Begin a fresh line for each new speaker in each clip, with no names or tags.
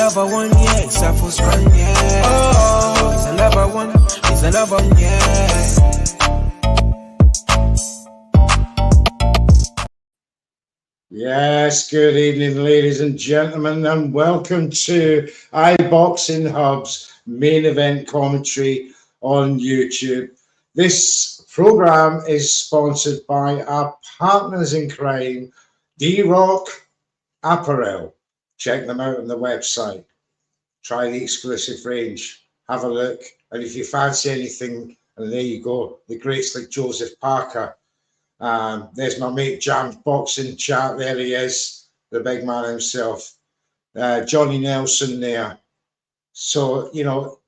another one, yeah. Sappho's run, yeah. Oh, he's another one, yeah.
Yes, good evening, ladies and gentlemen, and welcome to iBoxingHub's main event commentary on YouTube. This program is sponsored by our partners in crime, D-Rock Apparel. Check them out on the website. Try the exclusive range. Have a look. And if you fancy anything, and there you go, the greats like Joseph Parker. There's my mate Jam's boxing chat. There he is, the big man himself. Johnny Nelson there. So, you know,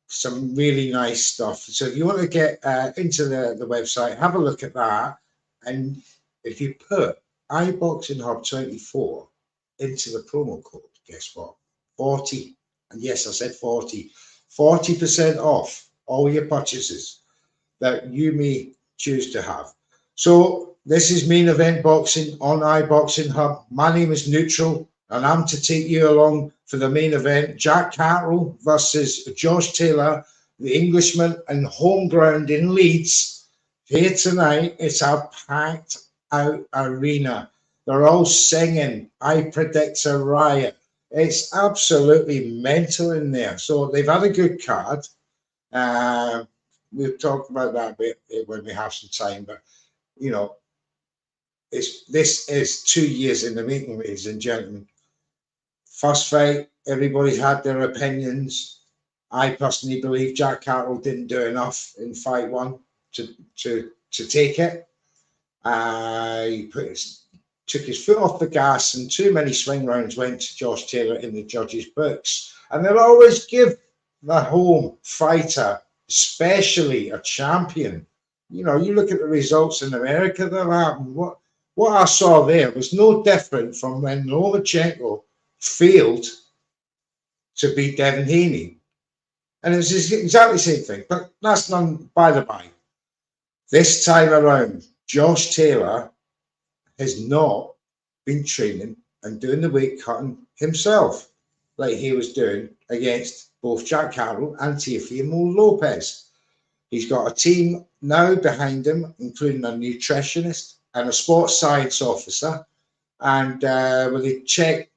some really nice stuff. So if you want to get into the website, have a look at that. And if you put iBoxingHub24 into the promo code, guess what? 40, and yes, I said 40% off all your purchases that you may choose to have. So this is main event boxing on iBoxingHub. My name is Neutral, and I'm to take you along for the main event. Jack Catterall versus Josh Taylor, the Englishman and home ground in Leeds. Here tonight, it's a packed out arena. They're all singing. I predict a riot. It's absolutely mental in there. So they've had a good card. We'll talk about that a bit when we have some time. But, you know, this is 2 years in the making, ladies and gentlemen. First fight, everybody had their opinions. I personally believe Jack Catterall didn't do enough in fight one to take it. He took his foot off the gas, and too many swing rounds went to Josh Taylor in the judges' books. And they'll always give the home fighter, especially a champion. You know, you look at the results in America, they're like, what I saw there was no different from when Lomachenko failed to beat Devin Haney. And it was exactly the same thing, but that's none by the by. This time around, Josh Taylor has not been training and doing the weight cutting himself like he was doing against both Jack Catterall and Teofimo Lopez. He's got a team now behind him, including a nutritionist and a sports science officer, and where they check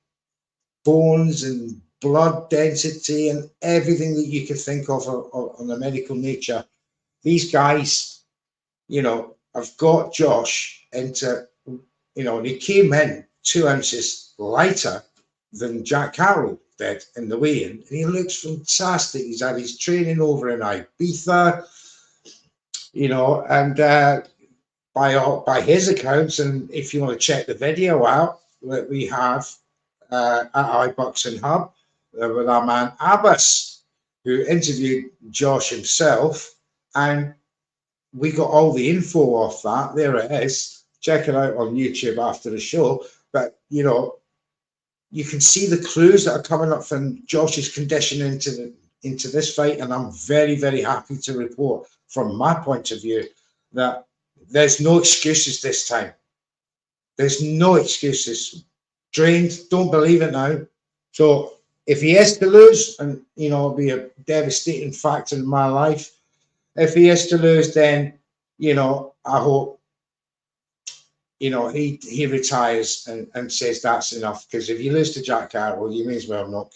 bones and blood density and everything that you could think of on a medical nature. These guys, you know, have got Josh into, you know, and he came in 2 ounces lighter than Jack Catterall did in the weigh-in, and he looks fantastic. He's had his training over in Ibiza, you know, and by his accounts, and if you want to check the video out that we have at iBoxingHub with our man ABBAS, who interviewed Josh himself, and we got all the info off that. There it is. Check it out on YouTube after the show. But, you know, you can see the clues that are coming up from Josh's condition into this fight, and I'm very, very happy to report from my point of view that there's no excuses this time. There's no excuses. Trained, don't believe it now. So if he is to lose, and, you know, it'll be a devastating factor in my life. If he is to lose, then, you know, I hope, you know, he retires and says that's enough. Because if you lose to Jack Catterall, you may as well not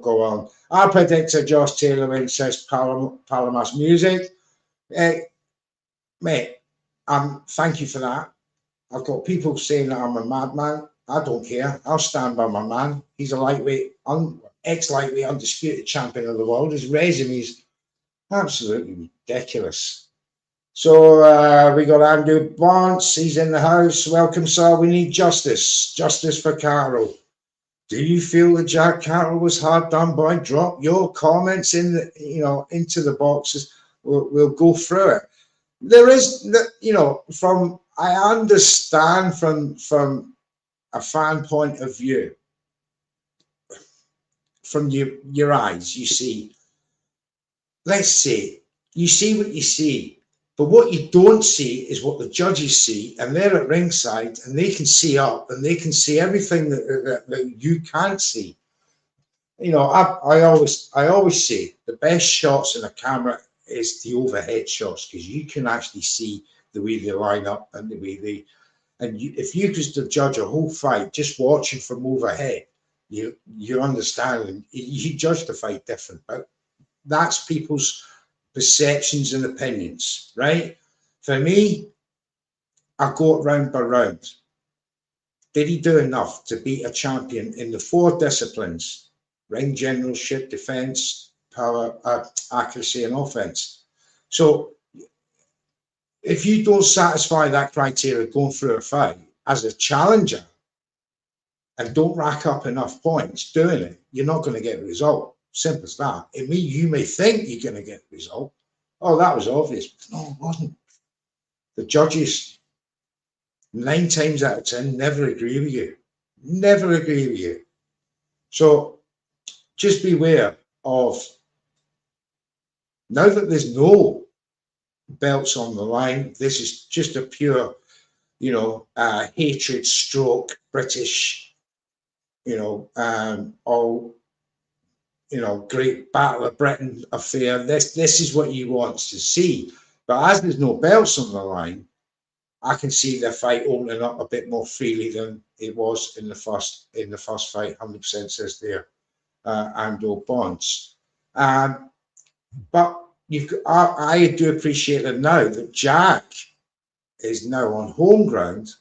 go on. I predict a Josh Taylor win, says Palamas Music. Mate, thank you for that. I've got people saying that I'm a madman. I don't care. I'll stand by my man. He's a lightweight, ex-lightweight undisputed champion of the world. His resume is absolutely ridiculous. So we got Andrew Barnes. He's in the house. Welcome, sir. We need justice. Justice for Catterall. Do you feel that Jack Catterall was hard done by? Drop your comments in the, you know, into the boxes. We'll go through it. There is, you know, I understand from a fan point of view. From your eyes, you see. Let's say you see what you see. But what you don't see is what the judges see, and they're at ringside, and they can see up, and they can see everything that you can't see. you know, I always say the best shots in a camera is the overhead shots, because you can actually see the way they line up and the way they, and you, if you just to judge a whole fight just watching from overhead, you understand, you judge the fight different. But that's people's perceptions and opinions, right? For me, I go it round by round. Did he do enough to beat a champion in the 4 disciplines: ring generalship, defense, power, accuracy, and offense? So if you don't satisfy that criteria going through a fight as a challenger and don't rack up enough points doing it, you're not going to get the result. Simple as that. It means you may think you're going to get the result. Oh, that was obvious. No, it wasn't. The judges, 9 times out of 10, never agree with you. Never agree with you. So just beware of, now that there's no belts on the line, this is just a pure, you know, hatred stroke British, you know, all, you know, great Battle of Britain affair. This is what you want to see. But as there's no belts on the line, I can see the fight opening up a bit more freely than it was in the first fight. 100% says there, Ando Bonds. But I do appreciate it now that Jack is now on home ground,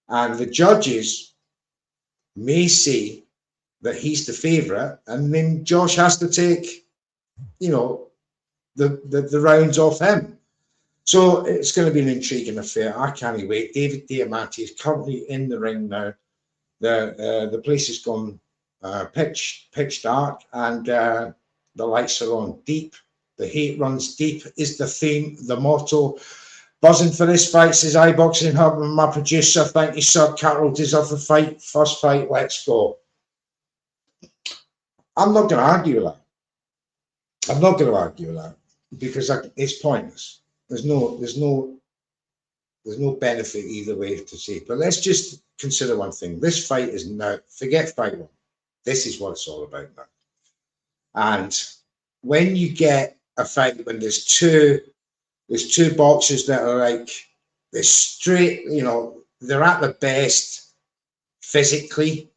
and the judges may say that he's the favourite, and then Josh has to take, you know, the rounds off him. So it's going to be an intriguing affair. I can't wait. David Diamante is currently in the ring now. The place has gone pitch dark, and the lights are on. Deep. The hate runs deep is the theme, the motto. Buzzing for this fight, says iBoxingHub, and my producer. Thank you, sir. Catterall deserves the fight. First fight. Let's go. I'm not going to argue with that. I'm not going to argue with that, because it's pointless. There's no benefit either way to say. But let's just consider one thing. This fight is now, forget fight 1. This is what it's all about now. And when you get a fight when there's two boxers that are like, they're straight, you know, they're at their best physically,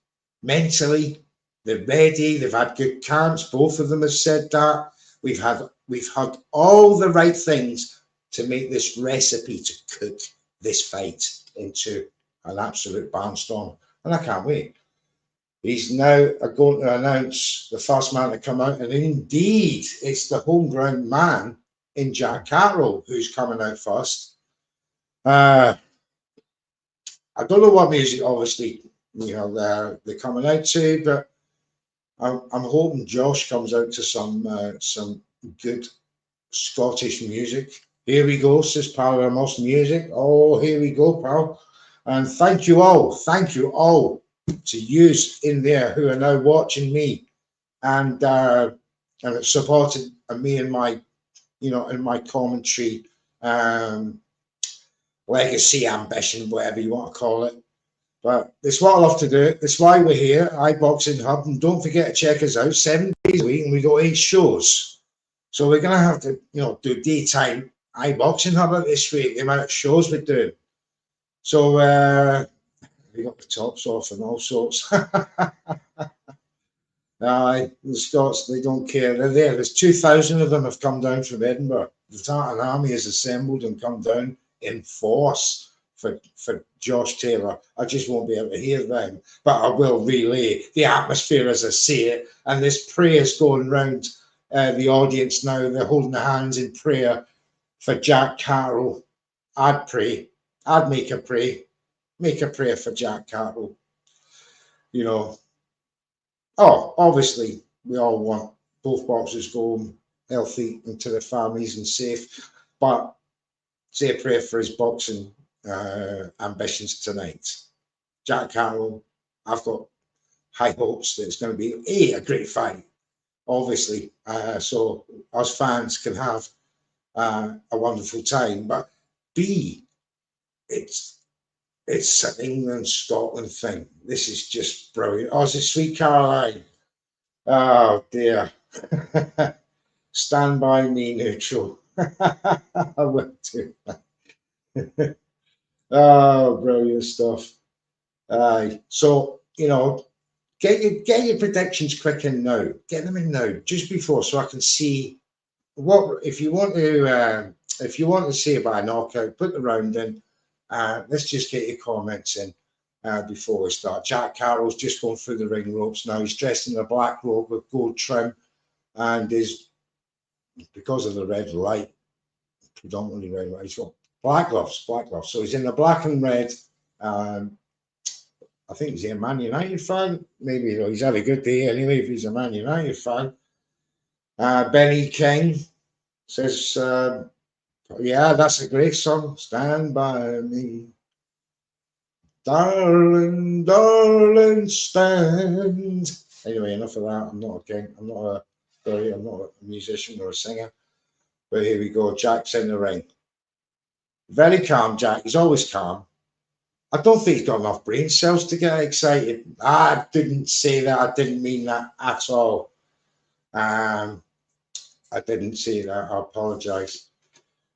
mentally, they're ready, they've had good camps, both of them have said that. We've had all the right things to make this recipe to cook this fight into an absolute barnstorm. And I can't wait. He's now going to announce the first man to come out, and indeed, it's the home ground man in Jack Catterall who's coming out first. I don't know what music, obviously, you know, they're coming out to, but I'm hoping Josh comes out to some good Scottish music. Here we go, says Pal Ramos Music. Oh, here we go, pal. And thank you all to use in there who are now watching me and supported me in my, you know, in my commentary legacy, ambition, whatever you want to call it. But it's what I love to do. It's why we're here, iBoxingHub. And don't forget to check us out 7 days a week, and we got 8 shows. So we're going to have to, you know, do daytime iBoxingHub at this rate, the amount of shows we're doing. So we got the tops off and all sorts. The Scots, they don't care. They're there. There's 2,000 of them have come down from Edinburgh. The Tartan Army has assembled and come down in force for Josh Taylor. I just won't be able to hear them, but I will relay the atmosphere as I see it. And this prayer is going round the audience now. They're holding their hands in prayer for Jack Catterall. I'd pray. I'd make a prayer. Make a prayer for Jack Catterall. You know, obviously, we all want both boxers going healthy and to their families and safe, but say a prayer for his boxing ambitions tonight. Jack Catterall, I've got high hopes that it's going to be a great fight, obviously, so us fans can have a wonderful time, but B, it's an England-Scotland thing. This is just brilliant. Oh, it's a Sweet Caroline. Oh dear. Stand by me neutral. I will do that. Oh, brilliant stuff. So, you know, get your predictions quick in now. Get them in now, just before, so I can see what if you want to see about a knockout, put the round in. Let's just get your comments in before we start. Jack Carroll's just going through the ring ropes now. He's dressed in a black robe with gold trim, and is, because of the red light, predominantly red light, he's got black gloves, black gloves. So he's in the black and red. I think he's a Man United fan. Maybe, you know, he's had a good day anyway if he's a Man United fan. Benny King says, yeah, that's a great song. Stand by me. Darling, darling, stand. Anyway, enough of that. I'm not a king. I'm not a musician or a singer. But here we go. Jack's in the ring. Very calm, Jack. He's always calm. I don't think he's got enough brain cells to get excited. I didn't say that. I didn't mean that at all. I didn't say that. I apologise.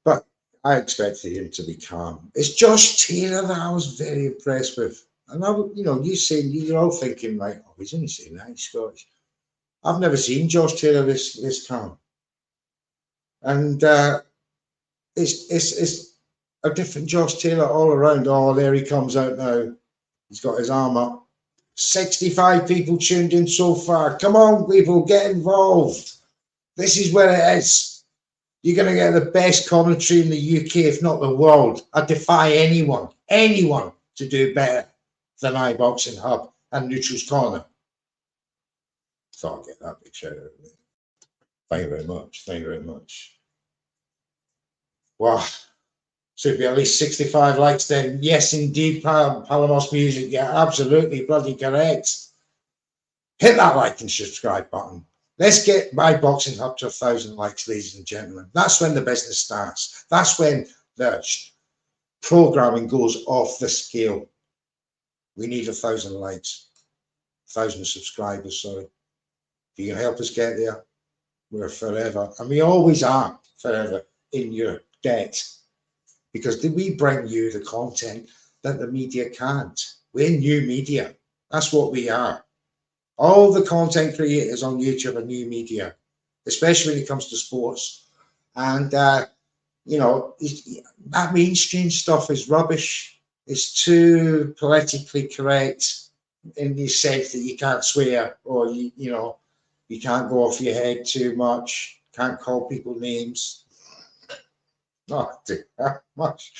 But I expected him to be calm. It's Josh Taylor that I was very impressed with. And I, you know, you're all thinking, like, oh, he's only saying that, he's Scottish. I've never seen Josh Taylor this calm. And it's a different Josh Taylor all around. Oh, there he comes out now. He's got his arm up. 65 people tuned in so far. Come on, people, get involved. This is where it is. You're going to get the best commentary in the UK, if not the world. I defy anyone to do better than iBoxingHub and Neutral's Corner. Thought I'd get that big shout out. Thank you very much. Thank you very much. Wow. Should be at least 65 likes then. Yes, indeed, Palamos Music. Yeah, absolutely, bloody correct. Hit that like and subscribe button. Let's get iBoxingHub to 1,000 likes, ladies and gentlemen. That's when the business starts. That's when the programming goes off the scale. We need 1,000 likes, 1,000 subscribers, sorry. If you can help us get there, we're forever, and we always are forever in your debt, because we bring you the content that the media can't. We're new media. That's what we are. All the content creators on YouTube are new media, especially when it comes to sports. And, you know, that mainstream stuff is rubbish. It's too politically correct in the sense that you can't swear, or, you know, you can't go off your head too much, can't call people names. Not that much.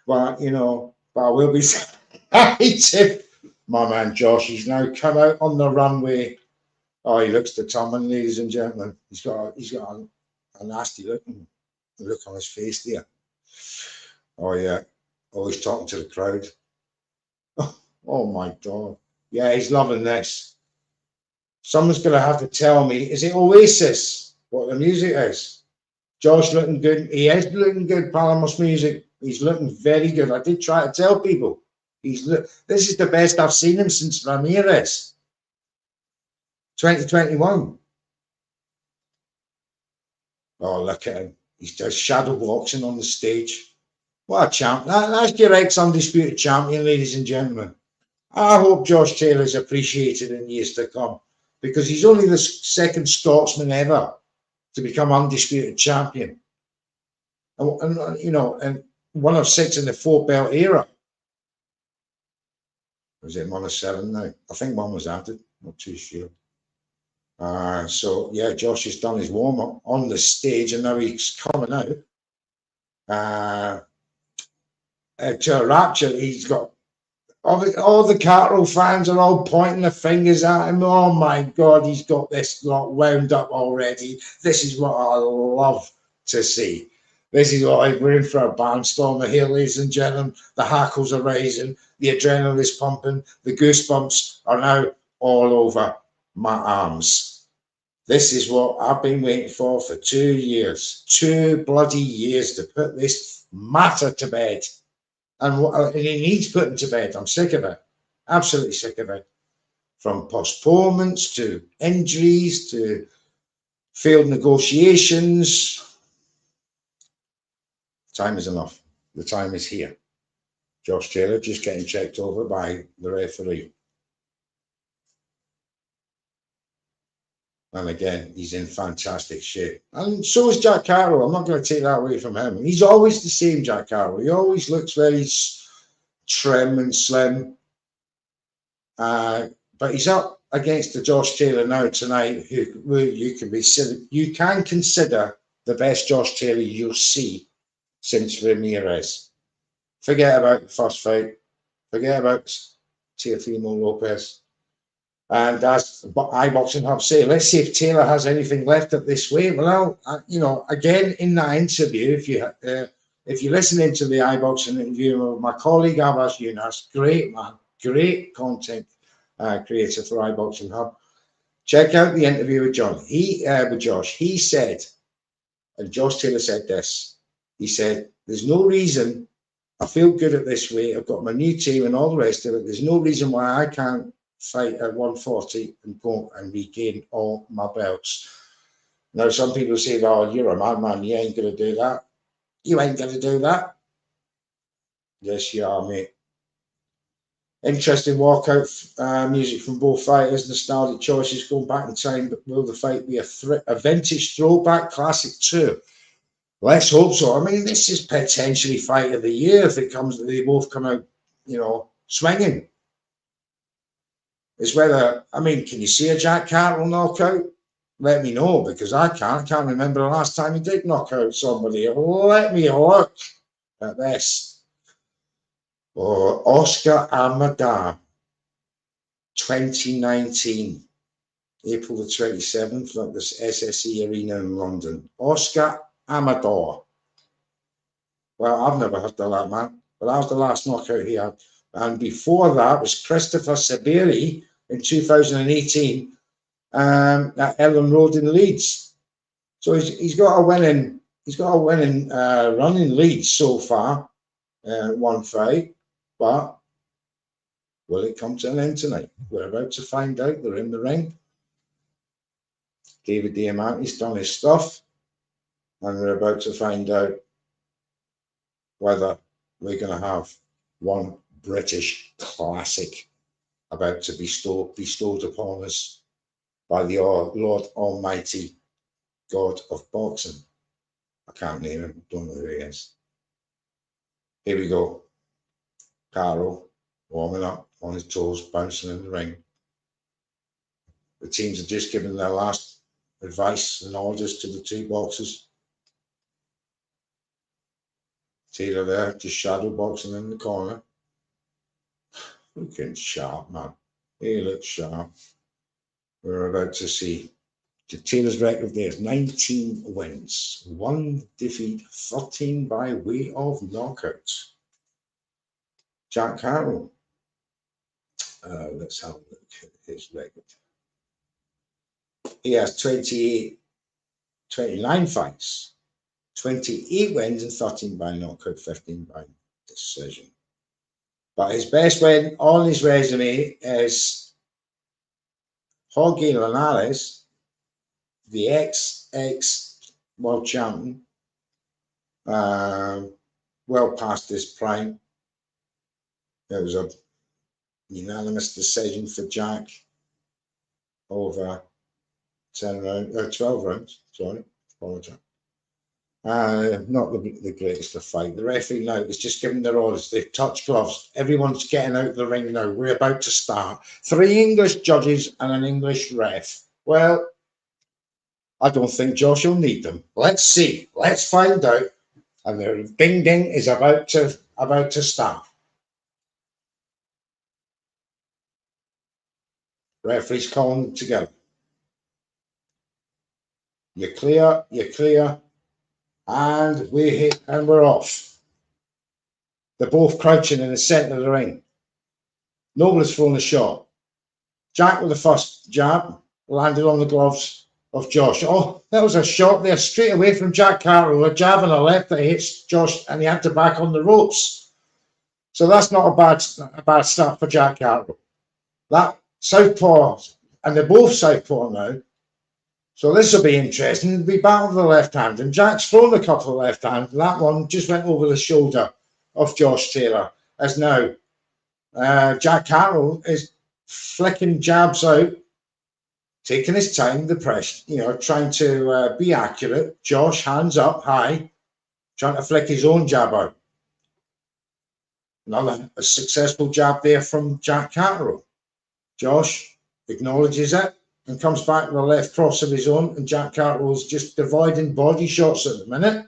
But, you know, but I will be saying, my man Josh, he's now come out on the runway. Oh, he looks determined, ladies and gentlemen. He's got a nasty look on his face there. Oh yeah. Oh, he's talking to the crowd. Oh my God. Yeah, he's loving this. Someone's gonna have to tell me, is it Oasis what the music is? Josh looking good. He is looking good, Palamos Music. He's looking very good. I did try to tell people. This is the best I've seen him since Ramirez. 2021. Oh, look at him. He's just shadow boxing on the stage. What a champ. That's your ex-undisputed champion, ladies and gentlemen. I hope Josh Taylor's appreciated in years to come, because he's only the second Scotsman ever to become undisputed champion. And you know, and one of 6 in the 4-belt era. Was it 1 of 7 now? I think 1 was added. Not too sure. So yeah, Josh has done his warm-up on the stage, and now he's coming out. To a rapture, he's got all the Catterall fans are all pointing their fingers at him. Oh my God, he's got this lot wound up already. This is what I love to see. This is what we're in for, a barnstormer here, ladies and gentlemen. The hackles are rising, the adrenaline is pumping, the goosebumps are now all over my arms. This is what I've been waiting for 2 years, 2 bloody years, to put this matter to bed. And it needs putting to bed. I'm sick of it. Absolutely sick of it. from postponements to injuries to failed negotiations. Time is enough. The time is here. Josh Taylor just getting checked over by the referee. And again, he's in fantastic shape. And so is Jack Catterall. I'm not going to take that away from him. He's always the same, Jack Catterall. He always looks very trim and slim. But he's up against the Josh Taylor now tonight, who you can consider the best Josh Taylor you'll see since Ramirez. Forget about the first fight. Forget about Teofimo Lopez. And as iBoxingHub say, let's see if Taylor has anything left up this way. Well, you know, again, in that interview, if you're listening to the iBoxing interview with my colleague Abbas Yunus, great man, great content creator for iBoxingHub. Check out the interview with Josh. He said, and Josh Taylor said this. He said, "There's no reason. I feel good at this weight. I've got my new team and all the rest of it. There's no reason why I can't fight at 140 and go and regain all my belts." Now, some people say, "Oh, you're a madman. You ain't going to do that." You ain't going to do that. Yes, you are, mate. Interesting walkout music from both fighters. Nostalgic choices going back in time, but will the fight be a vintage throwback classic too? Let's hope so. I mean, this is potentially fight of the year if it comes. They both come out, you know, swinging. It's whether, I mean, can you see a Jack Catterall knockout? Let me know, because I can't remember the last time he did knock out somebody. Let me look at this. Or Oscar Amador, 2019, April the 27th, at this SSE Arena in London. Oscar Amador. Well, I've never heard of that man, but that was the last knockout he had. And before that was Christopher Sabiri in 2018 at Ellen Road in Leeds. So he's got a winning run in Leeds so far, one fight. But will it come to an end tonight? We're about to find out. They're in the ring. David Diamante's done his stuff, and we're about to find out whether we're going to have one British classic about to be bestowed upon us by the Lord Almighty, God of boxing. I can't name him, don't know who he is. Here we go. Catterall warming up on his toes, bouncing in the ring. The teams are just giving their last advice and orders to the two boxers. Taylor there, just shadow boxing in the corner. Looking sharp, man. He looks sharp. We're about to see. Taylor's record there is 19 wins, 1 defeat, 13 by way of knockouts. Jack Catterall. Let's have a look at his record. He has 29 fights, 28 wins and 13 by knockout, 15 by decision. But his best win on his resume is Jorge Linares, the ex-world champion, well past his prime. It was a unanimous decision for Jack over 12 rounds. Sorry, apologize. Not the greatest of fight. The referee now is just giving their orders. They've touched gloves. Everyone's getting out of the ring now. We're about to start. 3 English judges and an English ref. Well, I don't think Josh will need them. Let's see. Let's find out. And the ding ding is about to start. Referees calling together. You're clear, and we're off. They're both crouching in the centre of the ring. Nobody's thrown a shot. Jack with the first jab landed on the gloves of Josh. Oh, that was a shot there straight away from Jack Catterall. A jab and a left that hits Josh, and he had to back on the ropes. So that's not a bad start for Jack Catterall. That southpaw, and they're both southpaw now. So this will be interesting. It'll be battle of the left hand, and Jack's thrown a couple of left hands. That one just went over the shoulder of Josh Taylor. As now Jack Catterall is flicking jabs out, taking his time, the pressure, you know, trying to be accurate. Josh, hands up high, trying to flick his own jab out. Another a successful jab there from Jack Catterall. Josh acknowledges it and comes back with a left cross of his own, and Jack Catterall's just dividing body shots at the minute.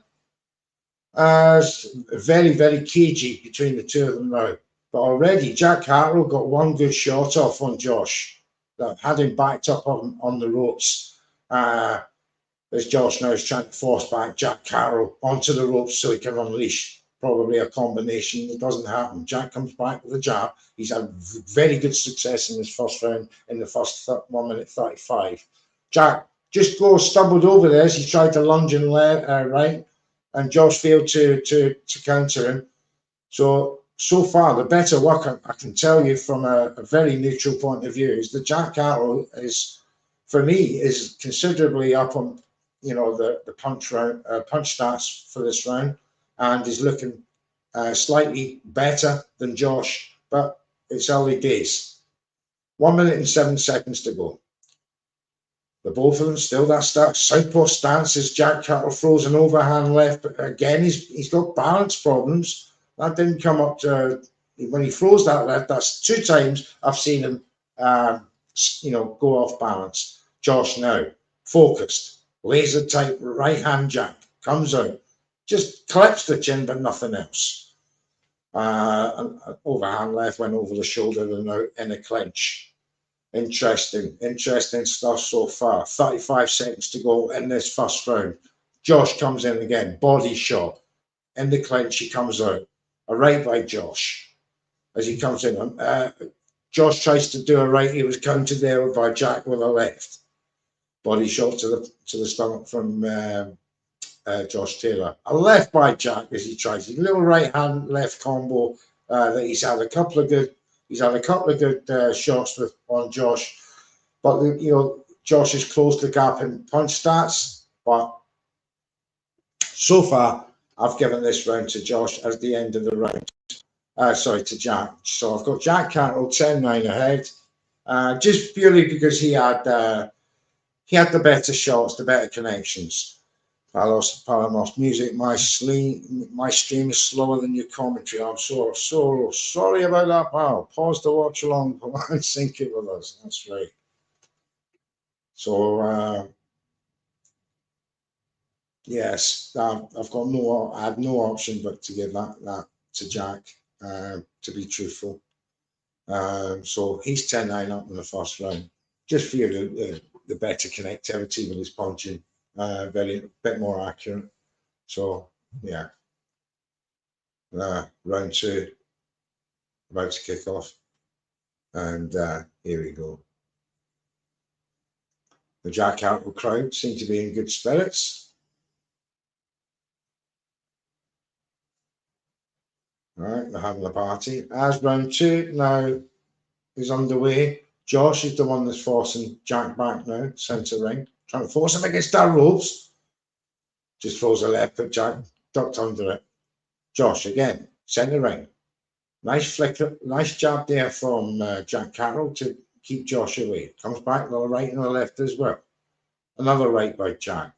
Very, very cagey between the two of them now. But already Jack Catterall got one good shot off on Josh that had him backed up on the ropes. As Josh now is trying to force back Jack Catterall onto the ropes so he can unleash probably a combination. It doesn't happen. Jack comes back with a jab. He's had very good success in his first round, in the first 1 minute 35. Jack just stumbled over there as he tried to lunge and right, and Josh failed to counter him. So far, the better work I can tell you from a very neutral point of view is that Jack Catterall is, for me, is considerably up on, you know, the punch stats for this round, and is looking slightly better than Josh, but it's early days. 1 minute and 7 seconds to go. The both of them still that southpaw stance as Jack Catterall throws an overhand left, but again he's got balance problems. That didn't come up to when he throws that left. That's 2 times I've seen him, you know, go off balance. Josh now focused, laser tight right hand jab comes out, just clips the chin, but nothing else. An overhand left went over the shoulder and now in a clinch. Interesting stuff so far. 35 seconds to go in this first round. Josh comes in again, body shot. In the clinch, he comes out. A right by Josh. As he comes in, Josh tries to do a right. He was countered there by Jack with a left. Body shot to the stomach from Josh Taylor. A left by Jack as he tries. A little right hand left combo that he's had a couple of good. He's had a couple of good shots on Josh, but you know Josh has closed the gap in punch stats. But so far, I've given this round to Josh as the end of the round. Sorry, to Jack. So I've got Jack Catterall 10-9 ahead, just purely because he had the better shots, the better connections. Palos music. My stream is slower than your commentary. I'm so sorry about that, pal. Pause to watch along and sync it with us. That's right. So yes, I had no option but to give that to Jack. To be truthful, so he's 10-9 up in the first round. Just for you, the better connectivity with his punching. Bit more accurate. So yeah, round 2 about to kick off, and here we go. The Jack Catterall crowd seem to be in good spirits. All right, they're having a party. As round 2 now is underway, Josh is the one that's forcing Jack back now, centre ring. Trying to force him against our ropes. Just throws a left, but Jack ducked under it. Josh again, centre ring. Nice flicker, nice jab there from Jack Catterall to keep Josh away. Comes back with a right and a left as well. Another right by Jack.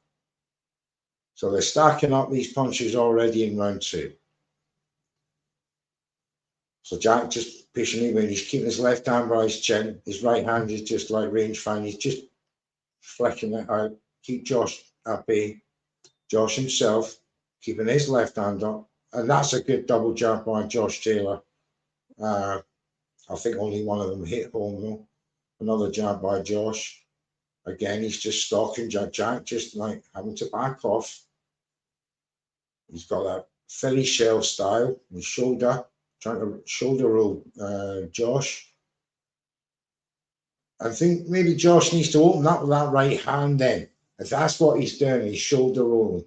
So they're stacking up these punches already in round 2. So Jack just patiently when he's keeping his left hand by his chin. His right hand is just like range fan. He's just flicking it out, keep Josh at bay. Josh himself keeping his left hand up, and that's a good double jab by Josh Taylor. I think only one of them hit home though. Another jab by Josh. Again, he's just stalking Jack. Jack just like having to back off. He's got that Philly shell style, his shoulder, trying to shoulder roll Josh. I think maybe Josh needs to open up with that right hand then. If that's what he's doing, he's shoulder rolling.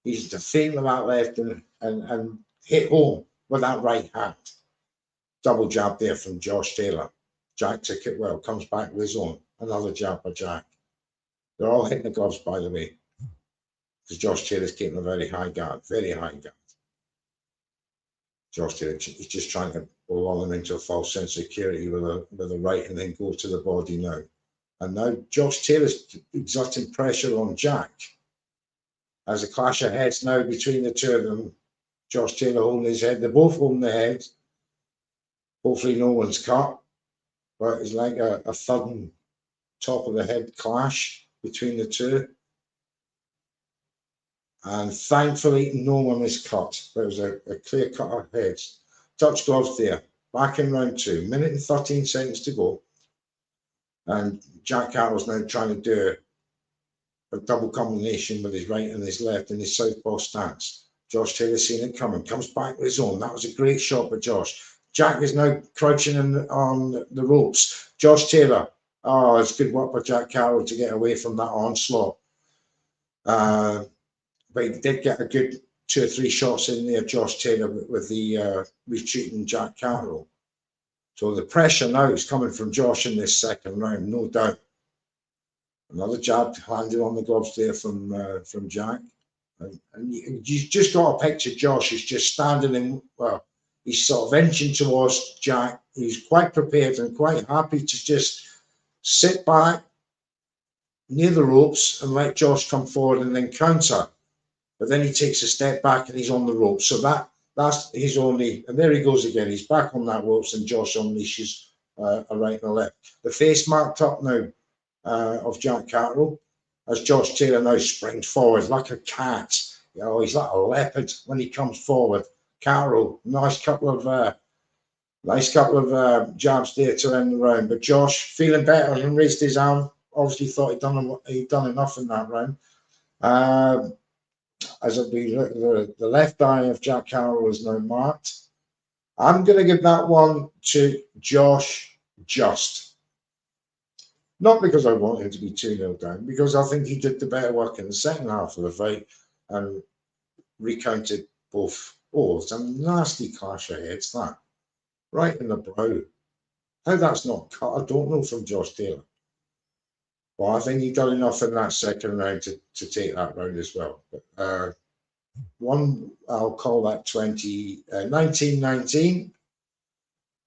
He's to feint with that left and hit home with that right hand. Double jab there from Josh Taylor. Jack took it well, comes back with his own. Another jab by Jack. They're all hitting the gloves, by the way, because Josh Taylor's keeping a very high guard, very high guard. Josh Taylor, he's just trying to lull him into a false sense of security with a right and then go to the body now. And now Josh Taylor's exerting pressure on Jack. There's a clash of heads now between the two of them. Josh Taylor holding his head. They're both holding their heads. Hopefully no one's cut. But it's like a thudding top of the head clash between the two. And thankfully no one is cut. There was a clear cut of heads. Touch gloves there. Back in round 2. Minute and 13 seconds to go. And Jack Catterall's now trying to do a double combination with his right and his left in his southpaw stance. Josh Taylor seeing it coming, comes back with his own. That was a great shot by Josh. Jack is now crouching on the ropes. Josh Taylor, oh, it's good work by Jack Catterall to get away from that onslaught. But he did get a good 2 or 3 shots in there, Josh Taylor, with the retreating Jack Catterall. So the pressure now is coming from Josh in this second round, no doubt. Another jab landed on the gloves there from Jack. And you just got to picture Josh. He's just standing in, well, he's sort of inching towards Jack. He's quite prepared and quite happy to just sit back near the ropes and let Josh come forward and then counter. But then he takes a step back and he's on the ropes. So that's his only, and there he goes again. He's back on that ropes and Josh unleashes a right and a left. The face marked up now of Jack Catterall as Josh Taylor now springs forward like a cat. You know, he's like a leopard when he comes forward. Catterall, nice couple of jabs there to end the round. But Josh feeling better and raised his arm. Obviously thought he'd done enough in that round. As the left eye of Jack Catterall is now marked. I'm going to give that one to Josh just. Not because I want him to be 2-0 down, because I think he did the better work in the second half of the fight and recounted both. Oh, it's a nasty clash of heads, that. Right in the brow. How that's not cut, I don't know, from Josh Taylor. Well, I think he done enough in that second round to take that round as well. But, I'll call that 19-19.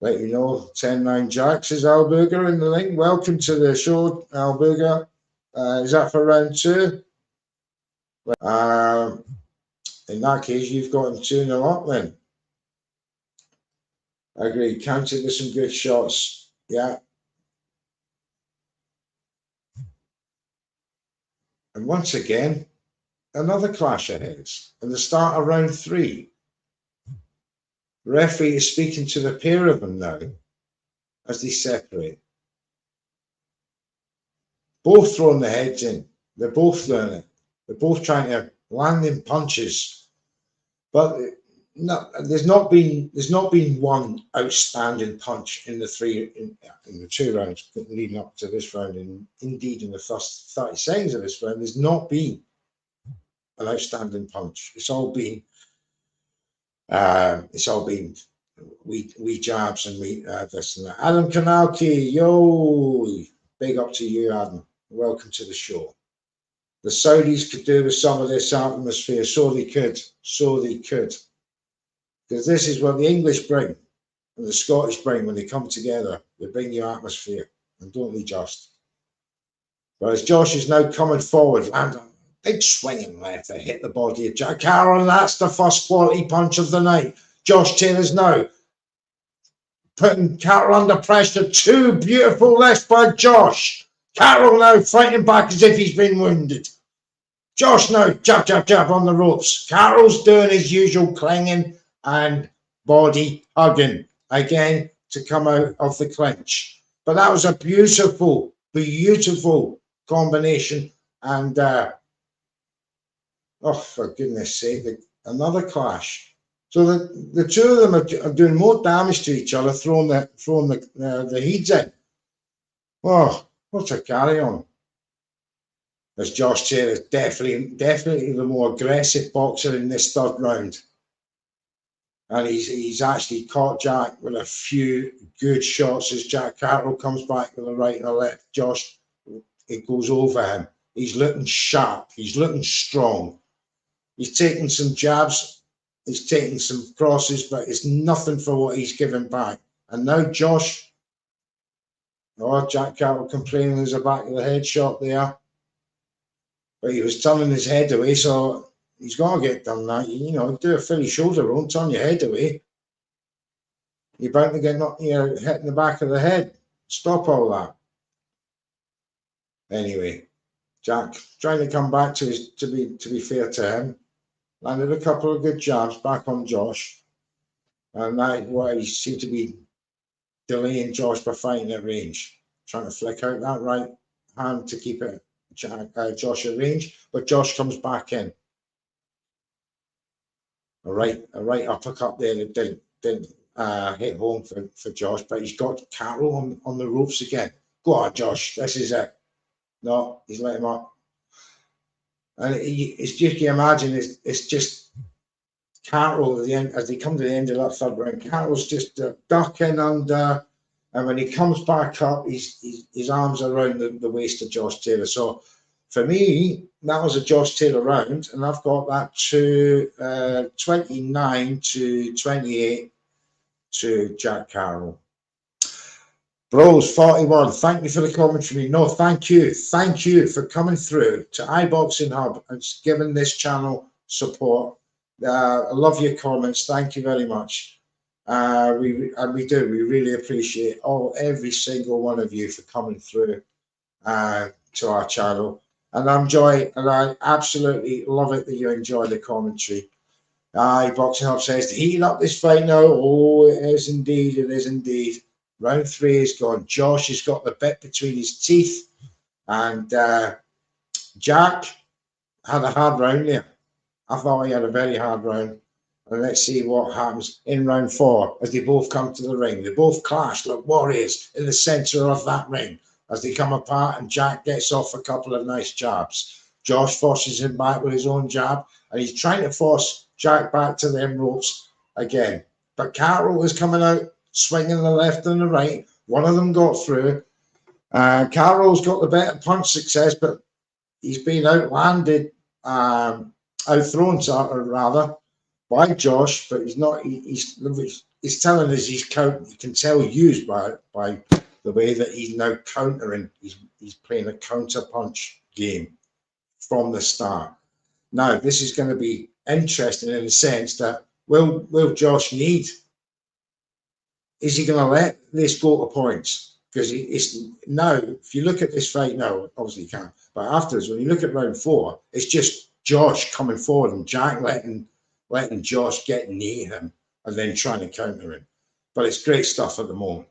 Let you know, 10-9 Jacks is Alberger in the ring. Welcome to the show, Alberger. Is that for round 2? In that case, you've got him 2-0 up then. I agree. Counted with some good shots. Yeah. And once again, another clash of heads. And the start of round 3. The referee is speaking to the pair of them now as they separate. Both throwing their heads in. They're both doing it. They're both trying to land in punches. But no, there's not been one outstanding punch in the 2 rounds leading up to this round. And indeed, in the first 30 seconds of this round, there's not been an outstanding punch. It's all been we jabs and we this and that. Adam Kanalki, yo, big up to you, Adam. Welcome to the show. The Saudis could do with some of this atmosphere, so they could. Because this is what the English bring and the Scottish bring when they come together. They bring you atmosphere, and don't they just? Whereas Josh is now coming forward, landing big swinging left to hit the body of Jack Catterall, and that's the first quality punch of the night. Josh Taylor's now putting Catterall under pressure. 2 beautiful lefts by Josh. Catterall now fighting back as if he's been wounded. Josh now jab, jab, jab on the ropes. Catterall's doing his usual clanging and body hugging again to come out of the clinch. But that was a beautiful, beautiful combination. And oh, for goodness sake, another clash. So the two of them are doing more damage to each other, throwing the heads in. Oh, what a carry on. As Josh Taylor is definitely the more aggressive boxer in this third round. and he's actually caught Jack with a few good shots as Jack Catterall comes back with a right and a left. Josh, it goes over him. He's looking sharp. He's looking strong. He's taking some jabs. He's taking some crosses, but it's nothing for what he's giving back. And now Josh, oh, Jack Catterall complaining there's a back of the head shot there. But he was turning his head away, so he's got to get done that. You know, do a Philly shoulder roll, turn your head away. You're bound to get knocked, hit in the back of the head. Stop all that. Anyway, Jack trying to come back to be fair to him. Landed a couple of good jabs back on Josh. And that why he seemed to be delaying Josh by fighting at range. Trying to flick out that right hand to keep it Josh at range, but Josh comes back in. A right uppercut there that didn't hit home for Josh, but he's got Catterall on the ropes again. Go on, Josh, this is it. No, he's let him up. And it's just, you imagine, it's just Catterall at the end, as they come to the end of that third round, Catterall's just ducking under, and when he comes back up, his arms are around the waist of Josh Taylor. So for me, that was a Josh Taylor round, and I've got that to 29-28 to Jack Catterall. Bros 41, thank you for the commentary. No, thank you for coming through to iBoxingHub and giving this channel support. I love your comments. Thank you very much. We really appreciate every single one of you for coming through to our channel. And I absolutely love it that you enjoy the commentary. iBoxingHub says to heat up this fight now. Oh, it is indeed. It is indeed. Round 3 is gone. Josh has got the bit between his teeth, and Jack had a hard round there. I thought he had a very hard round. And let's see what happens in round 4 as they both come to the ring. They both clash like warriors in the centre of that ring as they come apart, and Jack gets off a couple of nice jabs. Josh forces him back with his own jab, and he's trying to force Jack back to them ropes again. But Catterall is coming out, swinging the left and the right. One of them got through. Catterall's got the better punch success, but he's been outlanded, outthrown rather, by Josh. But he's not. He's telling us he's counting. You can tell used by the way that he's now countering. He's playing a counter punch game from the start. Now this is going to be interesting in the sense that will Josh need? Is he going to let this go to points? Because it's now, if you look at this fight now, obviously he can't. But afterwards, when you look at round 4, it's just Josh coming forward and Jack letting Josh get near him and then trying to counter him. But it's great stuff at the moment.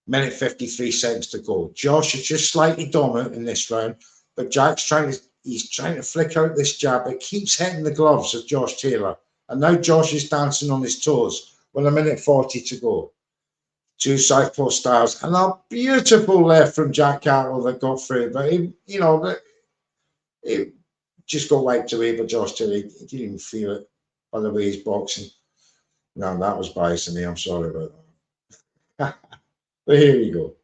Minute 53 seconds to go. Josh is just slightly dominant in this round, but Jack's trying to flick out this jab. It keeps hitting the gloves of Josh Taylor. And now Josh is dancing on his toes with a minute 40 to go. 2 southpaw stars and a beautiful left from Jack Catterall that got through, but he just got wiped away by Josh Taylor. He didn't even feel it by the way he's boxing. No, that was biased to me. I'm sorry about that. But here we go.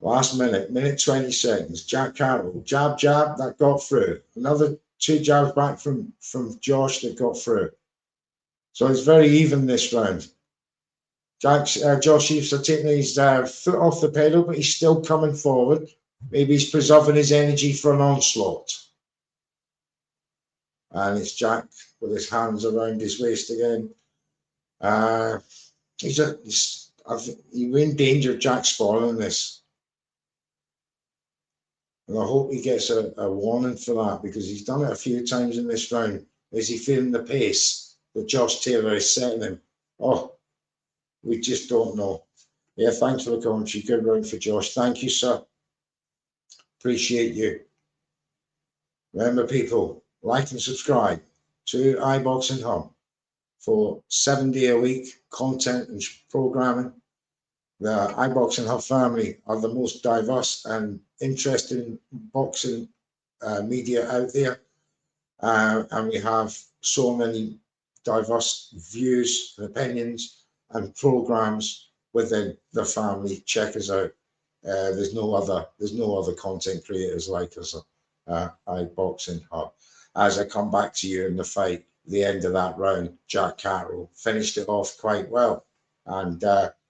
Last minute 20 seconds. Jack Catterall, jab, that got through. Another 2 jabs back from Josh that got through. So it's very even this round. Josh Eves are taking his foot off the pedal, but he's still coming forward. Maybe he's preserving his energy for an onslaught. And it's Jack with his hands around his waist again. You're in danger of Jack spoiling this. And I hope he gets a warning for that, because he's done it a few times in this round. Is he feeling the pace that Josh Taylor is setting him? Oh, we just don't know. Yeah, thanks for the commentary. Good round for Josh. Thank you, sir. Appreciate you. Remember, people, like and subscribe to iBoxingHub for 7 days a week content and programming. The iBoxingHub family are the most diverse and interesting boxing media out there. And we have so many diverse views and opinions and programs within the family. Check us out. There's no other content creators like us at iBoxingHub. As I come back to you in the fight, the end of that round, Jack Catterall finished it off quite well. And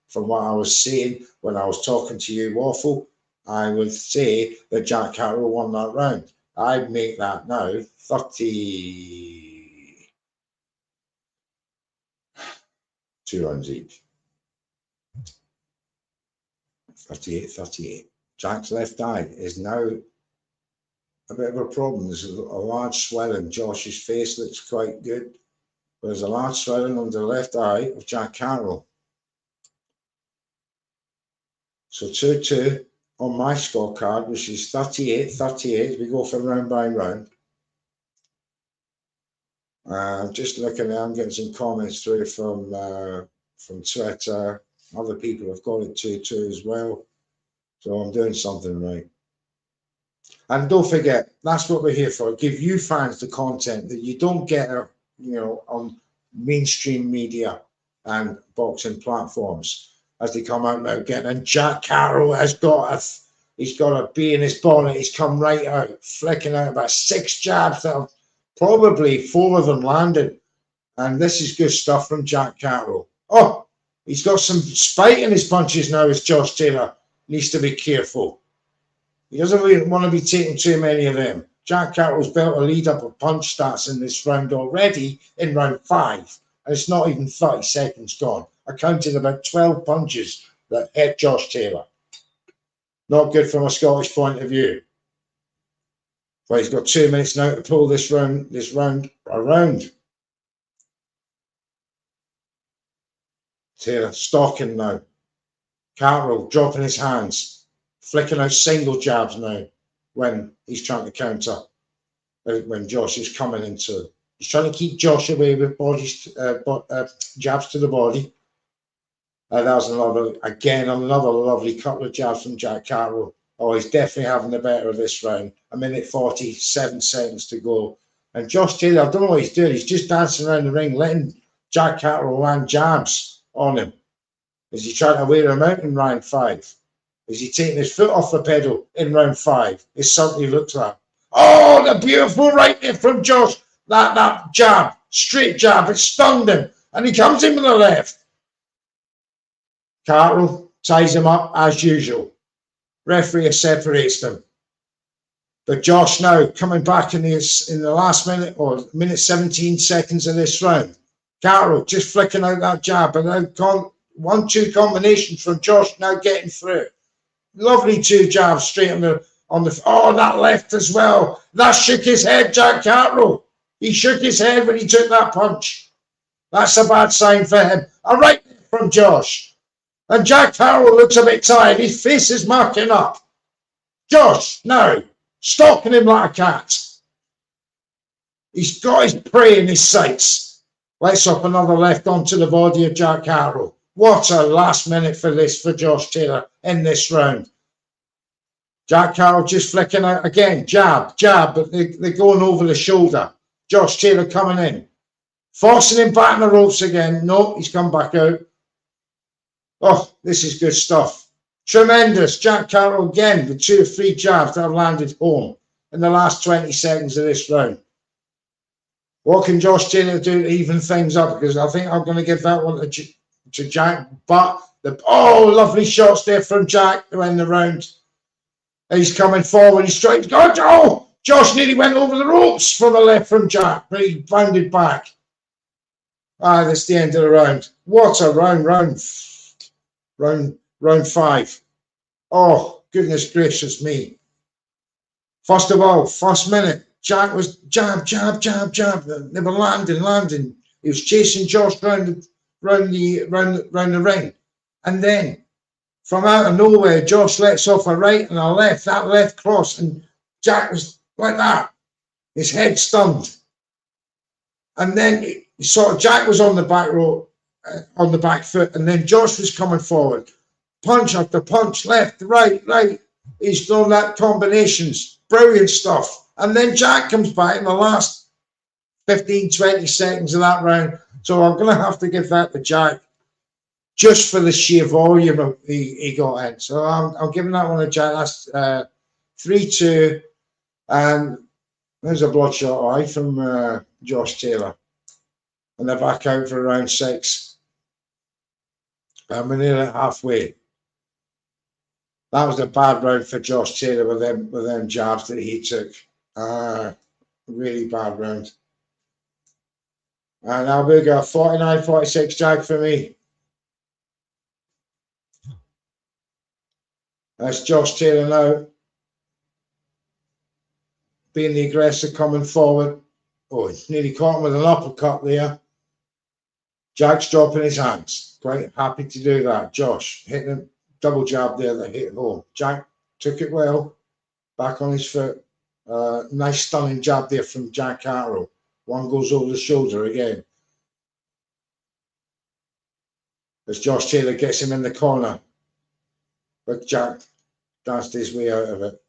from what I was seeing when I was talking to you, Waffle, I would say that Jack Catterall won that round. I'd make that now 32 rounds each. 38. Jack's left eye is now a bit of a problem. There's a large swelling. Josh's face looks quite good. But there's a large swelling under the left eye of Jack Catterall. So 2-2 on my scorecard, which is 38. We go for round by round. Just looking at, I'm getting some comments through from Twitter. Other people have got it 2-2 as well. So I'm doing something right. And don't forget, that's what we're here for. Give you fans the content that you don't get, on mainstream media and boxing platforms as they come out now again. And Jack Catterall has got he's got a bee in his bonnet. He's come right out, flicking out about 6 jabs that have probably 4 of them landed. And this is good stuff from Jack Catterall. Oh, he's got some spite in his punches now, as Josh Taylor needs to be careful. He doesn't really want to be taking too many of them. Jack Catterall's built a lead up of punch stats in this round already in round 5. And it's not even 30 seconds gone. I counted about 12 punches that hit Josh Taylor. Not good from a Scottish point of view. But he's got 2 minutes now to pull this round around. Taylor stalking now. Catterall dropping his hands, flicking out single jabs now when he's trying to counter. When Josh is coming into, he's trying to keep Josh away with jabs to the body. That was another lovely couple of jabs from Jack Catterall. Oh, he's definitely having the better of this round. 1 minute 47 seconds to go. And Josh Taylor, I don't know what he's doing. He's just dancing around the ring, letting Jack Catterall land jabs on him. Is he trying to wear him out in round 5? Is he taking his foot off the pedal in round 5? It certainly looks like. Oh, the beautiful right there from Josh. That jab, straight jab, it stunned him. And he comes in with the left. Catterall ties him up as usual. Referee separates them. But Josh now coming back in the last minute or 1:17 seconds of this round. Catterall just flicking out that jab, and now 1-2 combinations from Josh now getting through. Lovely 2 jabs straight on the that left as well. That shook his head, Jack Catterall. He shook his head when he took that punch. That's a bad sign for him. A right from Josh. And Jack Catterall looks a bit tired. His face is marking up. Josh now stalking him like a cat. He's got his prey in his sights. Lights up another left onto the body of Jack Catterall. What a last minute for Josh Taylor in this round. Jack Catterall just flicking out again. Jab, but they're going over the shoulder. Josh Taylor coming in. Forcing him back in the ropes again. No, he's come back out. Oh, this is good stuff. Tremendous. Jack Catterall again with 2 or 3 jabs that have landed home in the last 20 seconds of this round. What can Josh Taylor do to even things up? Because I think I'm going to give that one to Jack. But lovely shots there from Jack to end the round. He's coming forward. He strikes. Oh, Josh nearly went over the ropes from the left from Jack, but he bounded back. That's the end of the round. What a round 5. Oh, goodness gracious me. First of all, first minute, Jack was jab. They were landing. He was chasing Josh round the ring. And then, from out of nowhere, Josh lets off a right and a left, that left cross, and Jack was like that. His head stunned. And then, Jack was on the back row, on the back foot, and then Josh was coming forward. Punch after punch, left, right. He's done that combinations. Brilliant stuff. And then Jack comes back in the last 15, 20 seconds of that round. So I'm going to have to give that to Jack just for the sheer volume he got in. So I'm giving that one to Jack. That's 3-2. And there's a bloodshot eye from Josh Taylor. And they're back out for round 6. And we're nearly halfway. That was a bad round for Josh Taylor with them jabs that he took. Really bad round. And now we got 49-46 Jack for me. That's Josh Taylor now. Being the aggressor, coming forward. Oh, he's nearly caught him with an uppercut there. Jack's dropping his hands. Quite happy to do that. Josh hitting a double jab there that hit home. Jack took it well. Back on his foot. Nice stunning jab there from Jack Catterall. One goes over the shoulder again. As Josh Taylor gets him in the corner. But Jack danced his way out of it.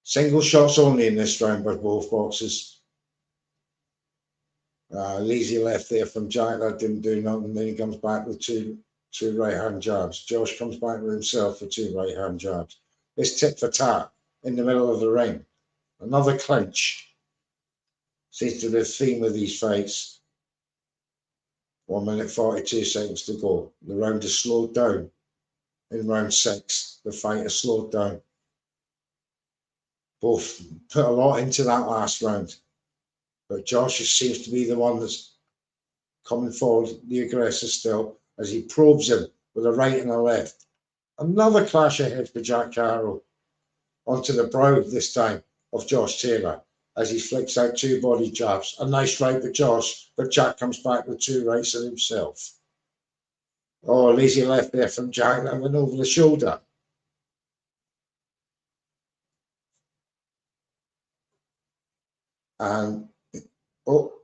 Single shots only in this round by both boxers. Lazy left there from Jack. That didn't do nothing. Then he comes back with two right-hand jabs. Josh comes back with himself for 2 right-hand jabs. It's tit for tat in the middle of the ring. Another clinch. Seems to be the theme of these fights. 1 minute 42 seconds to go. The round is slowed down. In round 6, the fight is slowed down. Both put a lot into that last round. But Josh seems to be the one that's coming forward, the aggressor still, as he probes him with a right and a left. Another clash ahead for Jack Catterall. Onto the brow this time of Josh Taylor as he flicks out 2 body jabs. A nice right for Josh, but Jack comes back with 2 rights of himself. Oh, lazy left there from Jack. That went over the shoulder. And, oh,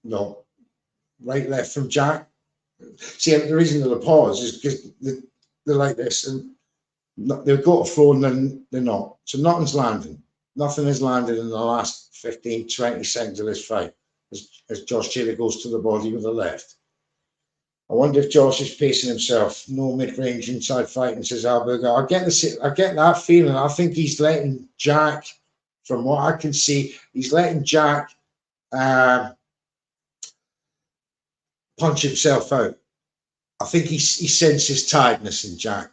no. Right left from Jack. See, the reason for the pause is because they're like this. And they've got a throw and then they're not. So nothing's landing. Nothing has landed in the last 15, 20 seconds of this fight as Josh Taylor goes to the body with the left. I wonder if Josh is pacing himself. No mid-range inside fighting, says Alberga. I get that feeling. I think he's letting Jack, from what I can see, he's letting Jack punch himself out. I think he senses tiredness in Jack.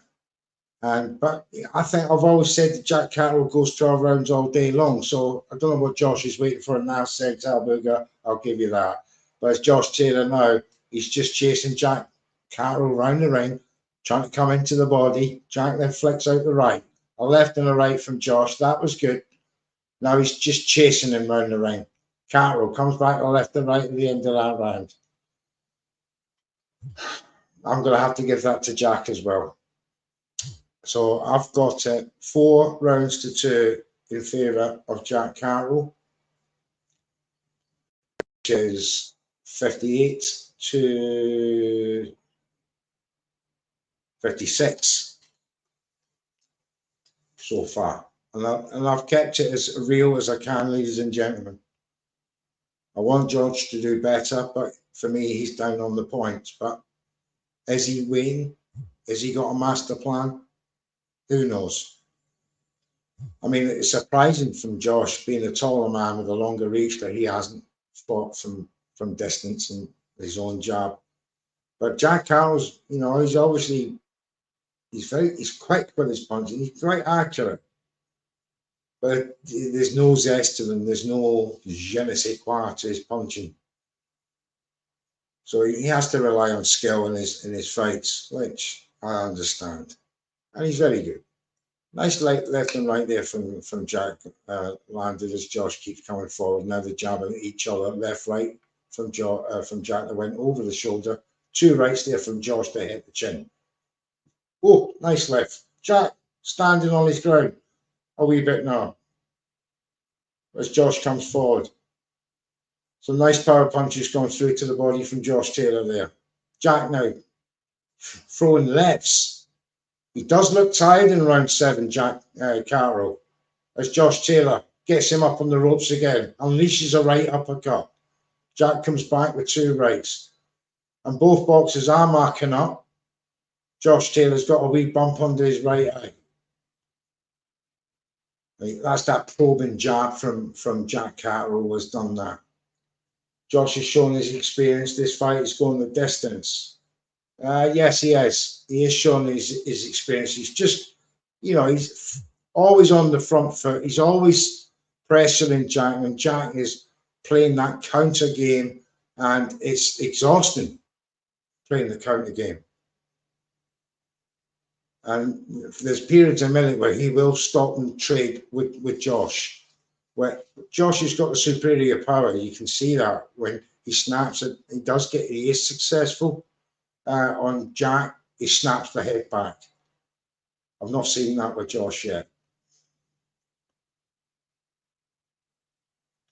But I think I've always said that Jack Catterall goes 12 rounds all day long. So I don't know what Josh is waiting for now, says Alberga. I'll give you that. But it's Josh Taylor now. He's just chasing Jack Catterall round the ring, trying to come into the body. Jack then flicks out the right. A left and a right from Josh. That was good. Now he's just chasing him round the ring. Catterall comes back to left and right at the end of that round. I'm going to have to give that to Jack as well. So I've got 4 rounds to 2 in favour of Jack Catterall, which is 58 to 56 so far. And I've kept it as real as I can, ladies and gentlemen. I want George to do better, but for me, he's down on the points. But is he winning? Has he got a master plan? Who knows? I mean, it's surprising from Josh, being a taller man with a longer reach, that he hasn't fought from distance and his own jab. But Jack Catterall's, you know, he's obviously, he's quick with his punching. He's quite accurate. But there's no zest to them. There's no je ne sais quoi to his punching. So he has to rely on skill in his fights, which I understand. And he's very good. Nice left and right there from Jack landed as Josh keeps coming forward. Now they're jabbing at each other, left, right from Jack that went over the shoulder. 2 rights there from Josh to hit the chin. Oh, nice left. Jack standing on his ground a wee bit now as Josh comes forward. Some nice power punches going through to the body from Josh Taylor there. Jack now throwing lefts. He does look tired in round 7, Jack Catterall, as Josh Taylor gets him up on the ropes again, unleashes a right uppercut. Jack comes back with 2 rights. And both boxers are marking up. Josh Taylor's got a wee bump under his right eye. That's that probing jab from Jack Catterall has done that. Josh has shown his experience. This fight is going the distance. Yes, he is. He is showing his experience. He's just, you know, he's always on the front foot. He's always pressuring Jack, and Jack is playing that counter game, and it's exhausting playing the counter game. And there's periods in a minute where he will stop and trade with Josh. Where Josh has got the superior power, you can see that when he snaps it, he is successful on Jack. He snaps the head back. I've not seen that with Josh yet.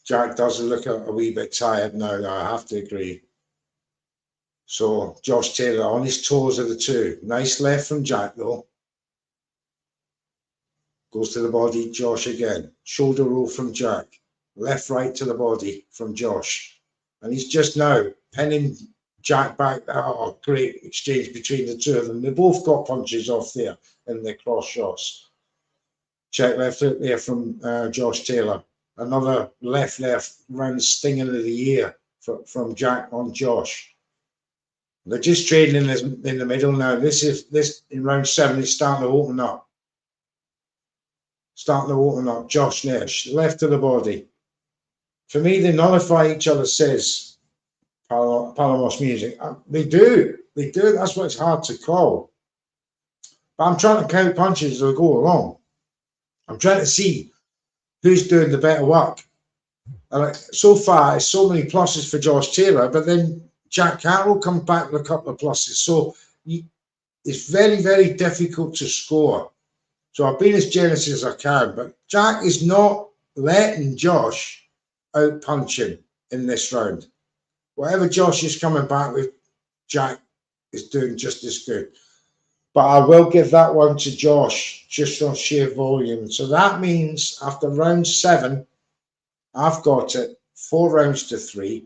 Jack does look a wee bit tired now, I have to agree. So Josh Taylor on his toes of the 2. Nice left from Jack though. Goes to the body, Josh again. Shoulder roll from Jack. Left, right to the body from Josh. And he's just now pinning Jack back. Oh, great exchange between the 2 of them. They both got punches off there in their cross shots. Check left out there from Josh Taylor. Another left round stinging of the ear from Jack on Josh. They're just trading in the middle now. This in round 7 is starting to open up. Josh Nash, left to the body. For me, they nullify each other, says Palamos Music. They do. That's why it's hard to call. But I'm trying to count punches as I go along. I'm trying to see who's doing the better work. And so far, it's so many pluses for Josh Taylor, but then Jack Catterall comes back with a couple of pluses. So it's very, very difficult to score. So I've been as generous as I can, but Jack is not letting Josh out-punch him in this round. Whatever Josh is coming back with, Jack is doing just as good. But I will give that one to Josh, just on sheer volume. So that means after round 7, I've got it 4 rounds to 3.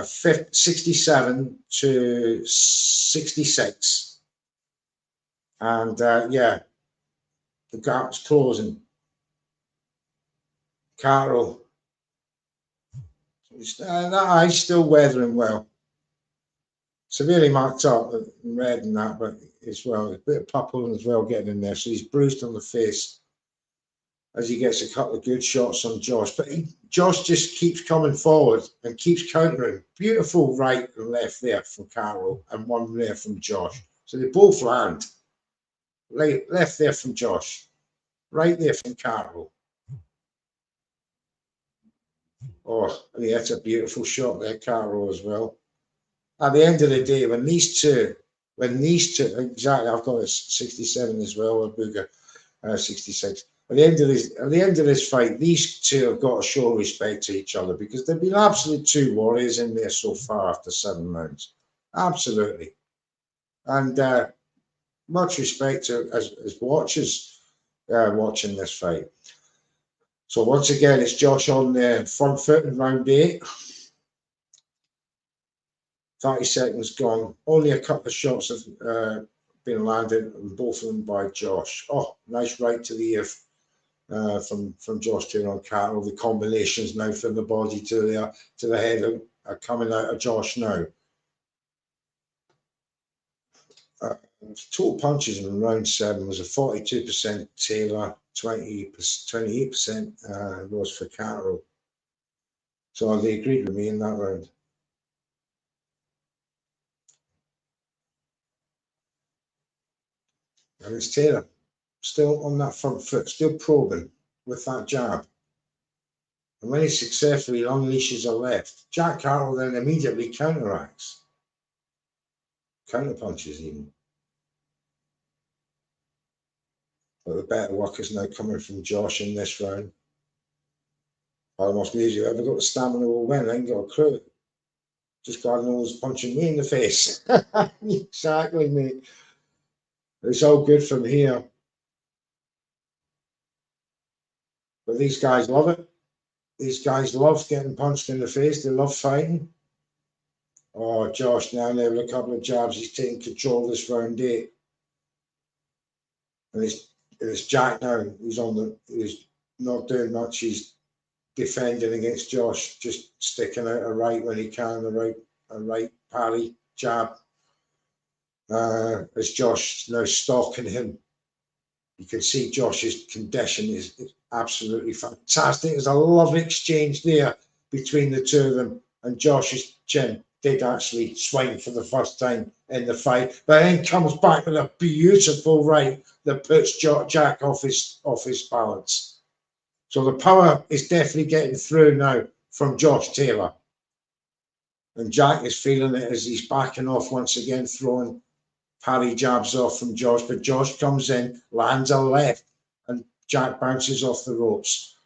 67 to 66. And yeah, the gap's closing. Catterall, that eye's still weathering well. Severely marked up in red and that, but as well, a bit of purple as well getting in there. So he's bruised on the face as he gets a couple of good shots on Josh. But Josh just keeps coming forward and keeps countering. Beautiful right and left there from Catterall and one there from Josh. So they both land. Left there from Josh. Right there from Catterall. Oh, yeah, that's a beautiful shot there, Catterall as well. At the end of the day, when these two, exactly, I've got a 67 as well, a Booger 66. At the end of this fight, these two have got to show respect to each other because they've been absolute 2 warriors in there so far after 7 rounds. Absolutely. And much respect to as watchers watching this fight. So once again, it's Josh on the front foot in round 8. 30 seconds gone. Only a couple of shots have been landed, and both of them by Josh. Oh, nice right to the ear from Josh Taylor on Catterall. The combinations now from the body to the head are coming out of Josh now. Total punches in round 7 was a 42% Taylor, 28% was for Catterall. So they agreed with me in that round. And it's Taylor still on that front foot, still probing with that jab. And when he's successful, he unleashes a left. Jack Catterall then immediately counteracts. Counter punches even. But the better work is now coming from Josh in this round. Almost means you ever got the stamina will win. I ain't got a clue. Just God knows punching me in the face. Exactly, mate. It's all good from here. But these guys love it. These guys love getting punched in the face. They love fighting. Oh, Josh now there with a couple of jabs. He's taking control of this round 8. And it's Jack now. He's not doing much. He's defending against Josh, just sticking out a right when he can, a right parry, jab. As Josh now stalking him. You can see Josh's condition is absolutely fantastic. There's a lovely exchange there between the two of them, and Josh's chin did actually swing for the first time in the fight, but then comes back with a beautiful right that puts Jack off his balance. So the power is definitely getting through now from Josh Taylor, and Jack is feeling it as he's backing off once again, throwing parry jabs off from Josh, but Josh comes in, lands a left, and Jack bounces off the ropes.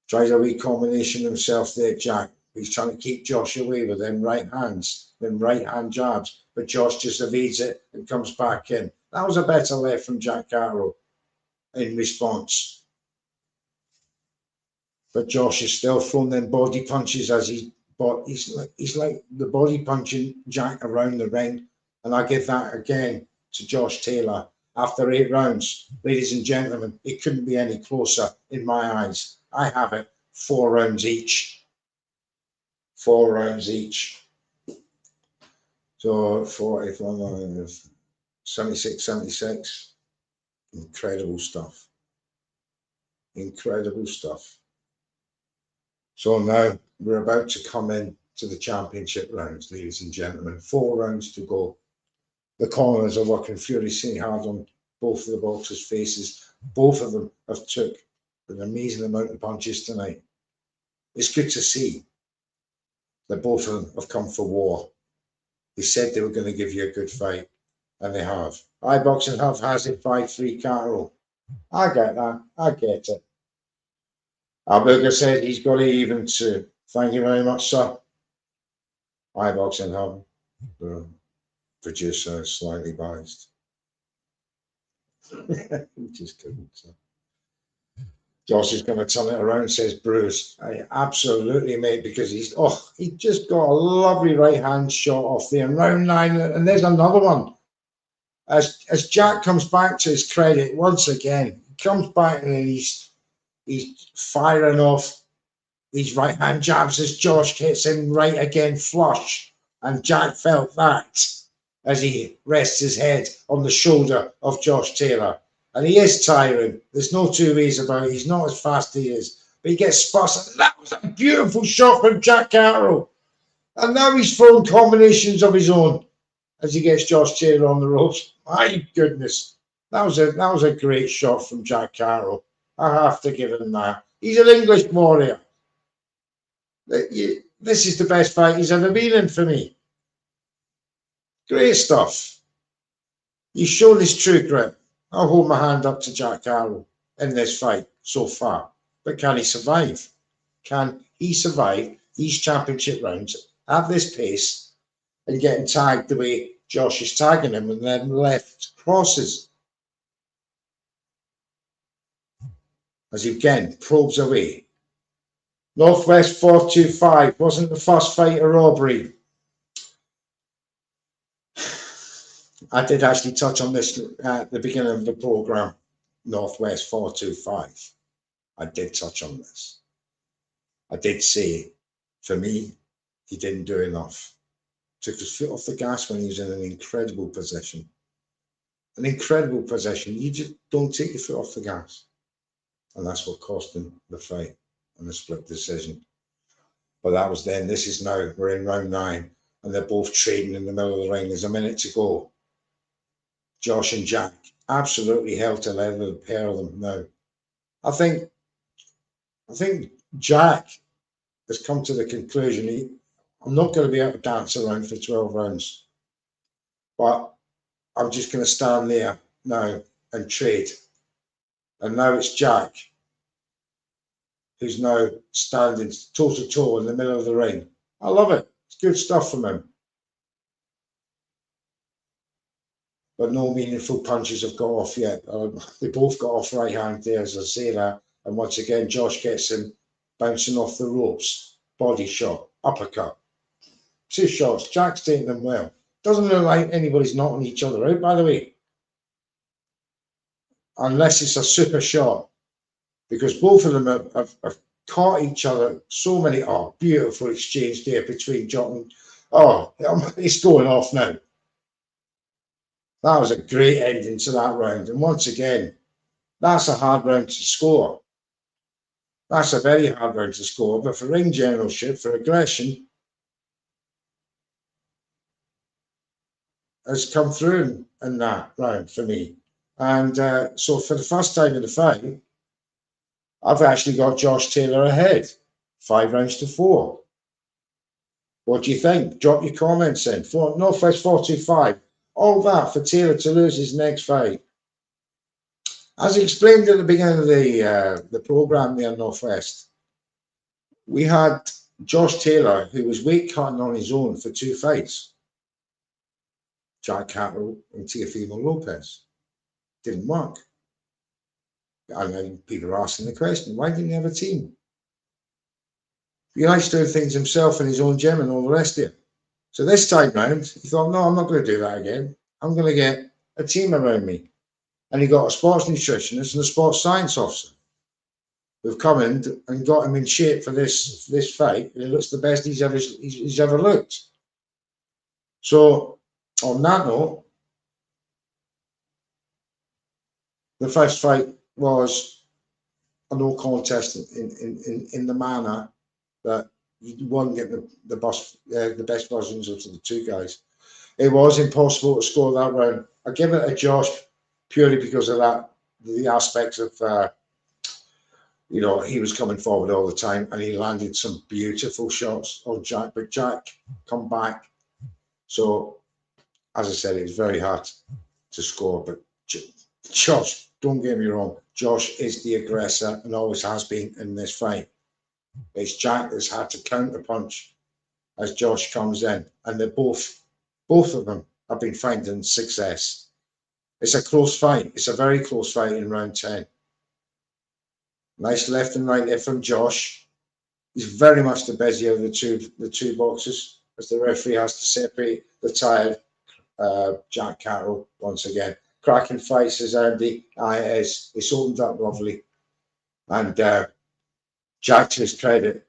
Tries a wee combination himself there, Jack. He's trying to keep Josh away with them right hands, them right hand jabs, but Josh just evades it and comes back in. That was a better left from Jack Catterall in response. But Josh is still throwing them body punches as he's like the body punching Jack around the ring. And I give that again to Josh Taylor. After 8 rounds, ladies and gentlemen, it couldn't be any closer in my eyes. I have it 4 rounds each. 4 rounds each. So 45, 76, 76. Incredible stuff. Incredible stuff. So now we're about to come in to the championship rounds, ladies and gentlemen. 4 rounds to go. The corners are working furiously hard on both of the boxers' faces. Both of them have took an amazing amount of punches tonight. It's good to see that both of them have come for war. They said they were going to give you a good fight, and they have. iBoxingHub has it 5-3 Catterall. I get that. I get it. Alberga said he's got it even too. Thank you very much, sir. iBoxingHub. Producer slightly biased. Just couldn't. Josh is going to turn it around, says Bruce. Absolutely, mate, because he just got a lovely right hand shot off there in round 9, and there's another one. As Jack comes back to his credit once again, he comes back and he's firing off these right hand jabs as Josh hits him right again flush, and Jack felt that as he rests his head on the shoulder of Josh Taylor. And he is tiring. There's no 2 ways about it. He's not as fast as he is. But he gets spun. That was a beautiful shot from Jack Catterall. And now he's throwing combinations of his own as he gets Josh Taylor on the ropes. My goodness. That was a great shot from Jack Catterall. I have to give him that. He's an English warrior. This is the best fight he's ever been in for me. Great stuff. He's shown his true grit. I'll hold my hand up to Jack Catterall in this fight so far. But can he survive? Can he survive these championship rounds at this pace and getting tagged the way Josh is tagging him and then left crosses? As he again probes away. Northwest 425 wasn't the first fight a robbery. I did actually touch on this at the beginning of the program. Northwest 425. I did touch on this. I did say, for me, he didn't do enough. Took his foot off the gas when he was in an incredible position. An incredible position. You just don't take your foot off the gas. And that's what cost him the fight and the split decision. But that was then. This is now. We're in round 9. And they're both trading in the middle of the ring. There's a minute to go. Josh and Jack, absolutely hell to leather, the pair of them now. I think Jack has come to the conclusion, I'm not going to be able to dance around for 12 rounds, but I'm just going to stand there now and trade. And now it's Jack who's now standing toe to toe in the middle of the ring. I love it. It's good stuff from him. But no meaningful punches have got off yet. They both got off right hand there, as I say that. And once again, Josh gets him bouncing off the ropes. Body shot, uppercut. 2 shots. Jack's taking them well. Doesn't look like anybody's knocking each other out, by the way. Unless it's a super shot. Because both of them have caught each other. So many, beautiful exchange there between John and, it's going off now. That was a great ending to that round. And once again, that's a hard round to score. That's a very hard round to score. But for ring generalship, for aggression, has come through in that round for me. And so for the first time in the fight, I've actually got Josh Taylor ahead, 5 rounds to 4. What do you think? Drop your comments in. Northwest 425. All that for Taylor to lose his next fight. As explained at the beginning of the program there in Northwest, we had Josh Taylor, who was weight cutting on his own for 2 fights. Jack Catterall and Teofimo Lopez. Didn't work. I know people are asking the question, why didn't he have a team? He likes doing things himself in his own gym and all the rest of it. So this time round, he thought, no, I'm not going to do that again. I'm going to get a team around me. And he got a sports nutritionist and a sports science officer who've come in and got him in shape for this fight. And it looks the best he's ever looked. So on that note, the first fight was a no contest in the manner that you won't get the best versions of the 2 guys. It was impossible to score that round. I give it to Josh purely because of that, the aspects of, he was coming forward all the time and he landed some beautiful shots on Jack, but Jack come back. So, as I said, it was very hard to score, but Josh, don't get me wrong, Josh is the aggressor and always has been in this fight. It's Jack that's had to counter punch as Josh comes in, and they're both of them have been finding success. It's a close fight. It's a very close fight in round 10. Nice left and right there from Josh. He's very much the busier of the two boxers, as the referee has to separate the tired Jack Catterall once again. Cracking fights, says Andy. It's opened up lovely. And Jack, to his credit,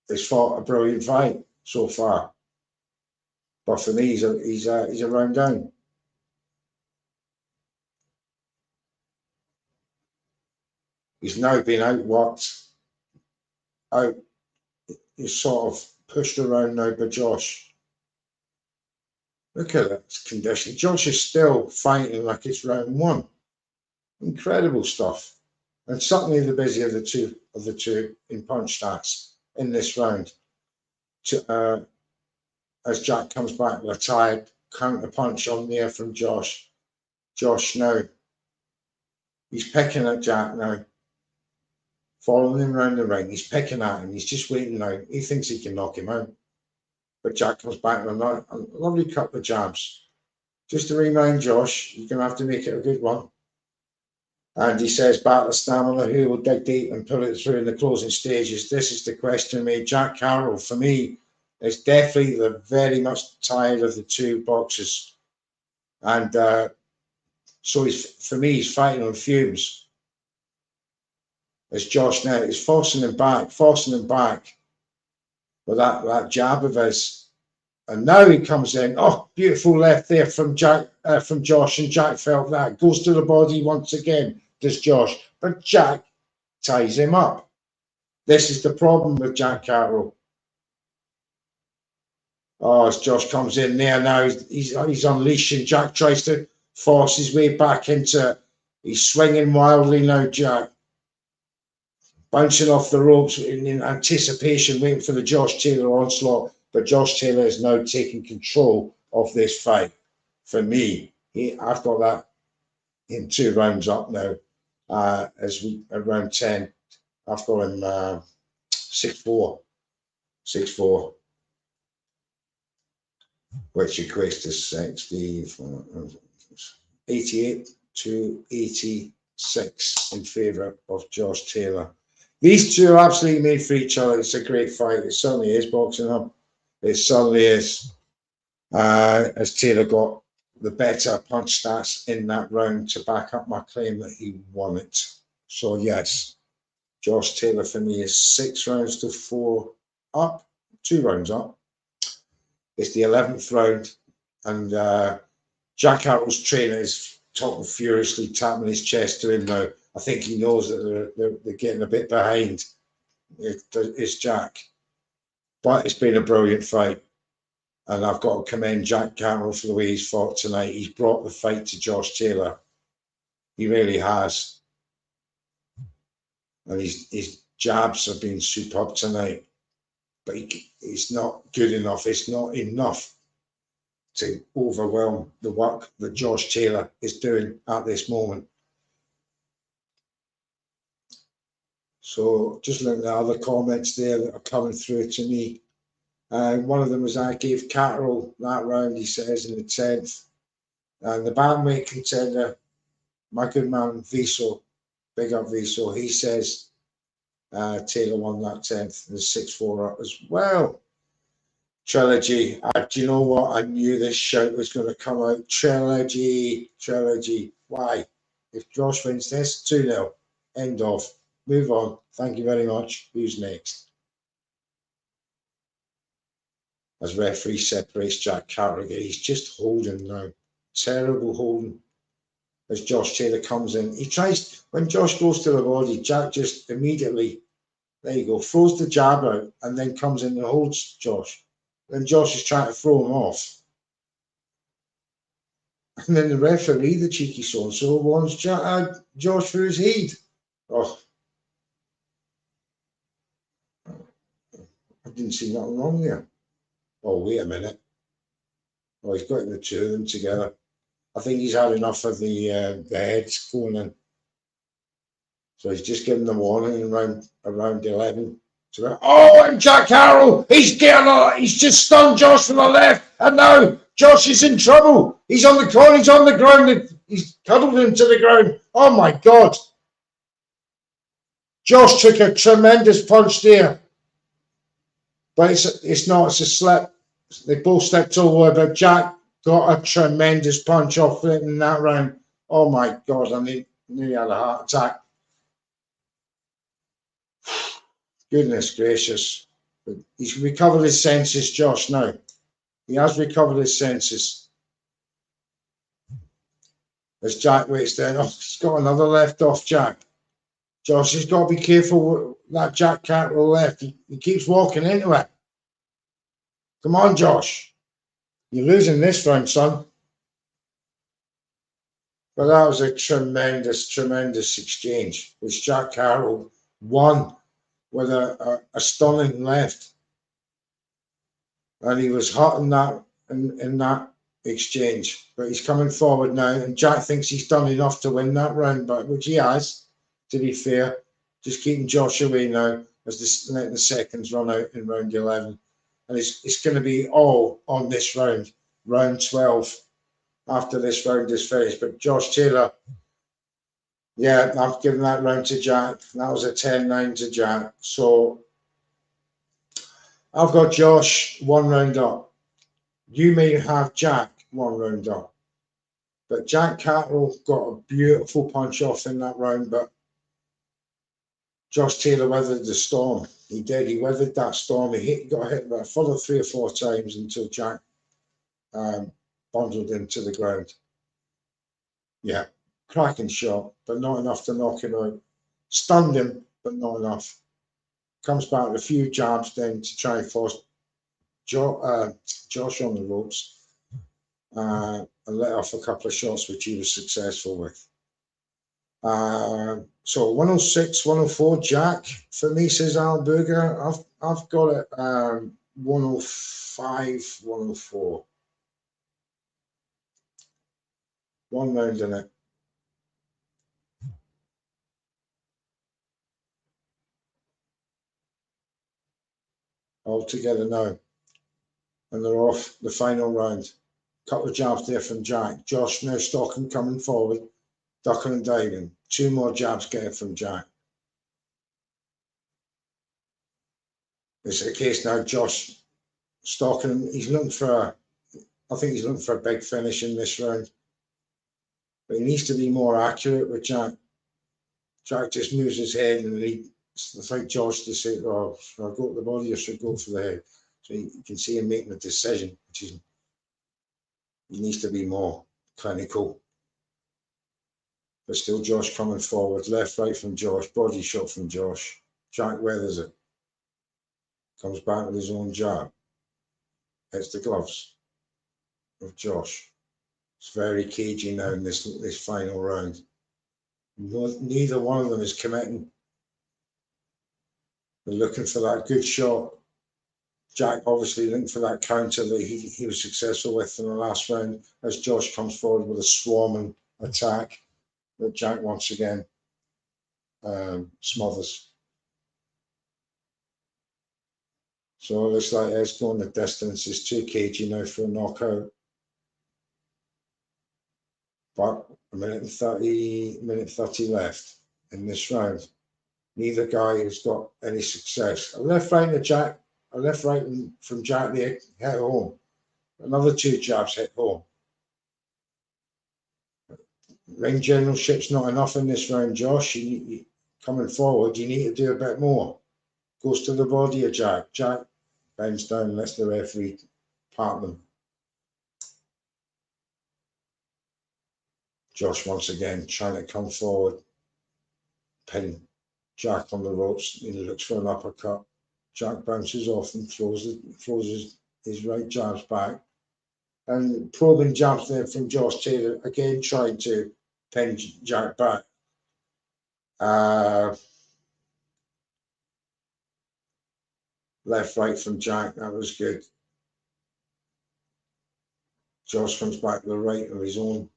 has fought a brilliant fight so far. But for me, he's a round down. He's now been outworked, he's sort of pushed around now by Josh. Look at that condition. Josh is still fighting like it's round 1. Incredible stuff. And certainly the busier of the two in punch stats in this round. As Jack comes back with a tired counter punch on there from Josh. Josh now, he's picking at Jack now. Following him around the ring, he's picking at him, he's just waiting now. He thinks he can knock him out. But Jack comes back with a lovely couple of jabs. Just to remind Josh, you're going to have to make it a good one. And he says, battle stamina, who will dig deep and pull it through in the closing stages? This is the question made. Jack Catterall, for me, is definitely the very much tired of the 2 boxers. And so for me, he's fighting on fumes. As Josh now is forcing him back with that jab of his. And now he comes in. Oh, beautiful left there from Josh, and Jack felt that. Goes to the body once again, does Josh. But Jack ties him up. This is the problem with Jack Catterall. Oh, as Josh comes in there now, he's unleashing. Jack tries to force his way back into it. He's swinging wildly now, Jack. Bouncing off the ropes in anticipation, waiting for the Josh Taylor onslaught. But Josh Taylor is now taking control of this fight. For me, I've got that in 2 rounds up now. At round 10, I've got him 6-4. 6-4. Which equates to 88 to 6 in favour of Josh Taylor. These two are absolutely made for each other. It's a great fight. It certainly is, BoxingHub. It certainly is. As Taylor got the better punch stats in that round to back up my claim that he won it. So yes, Josh Taylor for me is 6 rounds to 4 up, 2 rounds up. It's the 11th round, and Jack Catterall's trainer is talking furiously, tapping his chest to him now. I think he knows that they're getting a bit behind. It's Jack. But it's been a brilliant fight. And I've got to commend Jack Catterall for the way he's fought tonight. He's brought the fight to Josh Taylor. He really has. And his jabs have been superb tonight. But he's not good enough. It's not enough to overwhelm the work that Josh Taylor is doing at this moment. So just looking at other comments there that are coming through to me. One of them was, I gave Catterall that round, he says, in the 10th. And the bantamweight contender, my good man Viso, big up Viso, he says Taylor won that 10th and 6-4 up as well. Trilogy. Do you know what? I knew this shout was going to come out. Trilogy. Why? If Josh wins this, 2-0. End of. Move on. Thank you very much. Who's next? As referee separates Jack Catterall, he's just holding now. Terrible holding. As Josh Taylor comes in, he tries, when Josh goes to the body, Jack just immediately, there you go, throws the jab out and then comes in and holds Josh. Then Josh is trying to throw him off. And then the referee, the cheeky so-and-so, warns Josh for his head. Oh. I didn't see nothing wrong there. Oh, wait a minute. Oh, he's got the two of them together. I think he's had enough of the heads going in. So he's just giving the warning around 11. So, oh, and Jack Catterall, he's just stunned Josh from the left. And now Josh is in trouble. He's on the corner, he's on the ground. He's cuddled him to the ground. Oh, my God. Josh took a tremendous punch there. But it's not, it's a slip. They both stepped over, but Jack got a tremendous punch off it in that round. Oh my God, I nearly had a heart attack. Goodness gracious. But he's recovered his senses, Josh, now. He has recovered his senses. As Jack waits there, oh, he's got another left off Jack. Josh has got to be careful with that Jack Catterall left. He keeps walking into it. Come on, Josh. You're losing this round, son. But that was a tremendous exchange, which Jack Catterall won with a stunning left. And he was hot in that exchange. But he's coming forward now, and Jack thinks he's done enough to win that round, but which he has, to be fair. Just keeping Josh away now as letting the seconds run out in round 11. And it's going to be all on this round 12, after this round is finished. But Josh Taylor, yeah, I've given that round to Jack. That was a 10-9 to Jack. So I've got Josh 1 round up. You may have Jack 1 round up. But Jack Catterall got a beautiful punch off in that round, but Josh Taylor weathered the storm. He did. He weathered that storm. He got hit about a further 3 or 4 times until Jack bundled him to the ground. Yeah, cracking shot, but not enough to knock him out. Stunned him, but not enough. Comes back with a few jabs then to try and force Josh on the ropes and let off a couple of shots, which he was successful with. So 106, 104, Jack for me, says Al Burger. I've got it 105, 104. 1 round in it. All together now. And they're off the final round. Couple of jabs there from Jack. Josh now stalking, coming forward. ducking and diving. 2 more jabs getting from Jack. It's a case now, Josh stalking him. He's looking for I think he's looking for a big finish in this round. But he needs to be more accurate with Jack. Jack just moves his head and it's like Josh to say, oh, should I go to the body or should I go for the head? So you can see him making a decision, which is, he needs to be more clinical. But still Josh coming forward, left, right from Josh, body shot from Josh. Jack weathers it. Comes back with his own jab. Hits the gloves of Josh. It's very cagey now in this final round. Neither one of them is committing. They're looking for that good shot. Jack obviously looking for that counter that he was successful with in the last round as Josh comes forward with a swarming attack that Jack once again smothers. So it looks like it's going the distance. It's too cagey now for a knockout. But a minute 30 left in this round. Neither guy has got any success. A left right to Jack, a left right from Jack there hit home. Another 2 jabs hit home. Ring generalship's not enough in this round, Josh. You coming forward, you need to do a bit more. Goes to the body of Jack. Jack bends down and lets the referee part them. Josh once again trying to come forward, pin Jack on the ropes. He looks for an uppercut. Jack bounces off and throws his right jabs back. And probing jabs there from Josh Taylor, again trying to pin Jack back. Left, right from Jack, that was good. Josh comes back to the right of his own.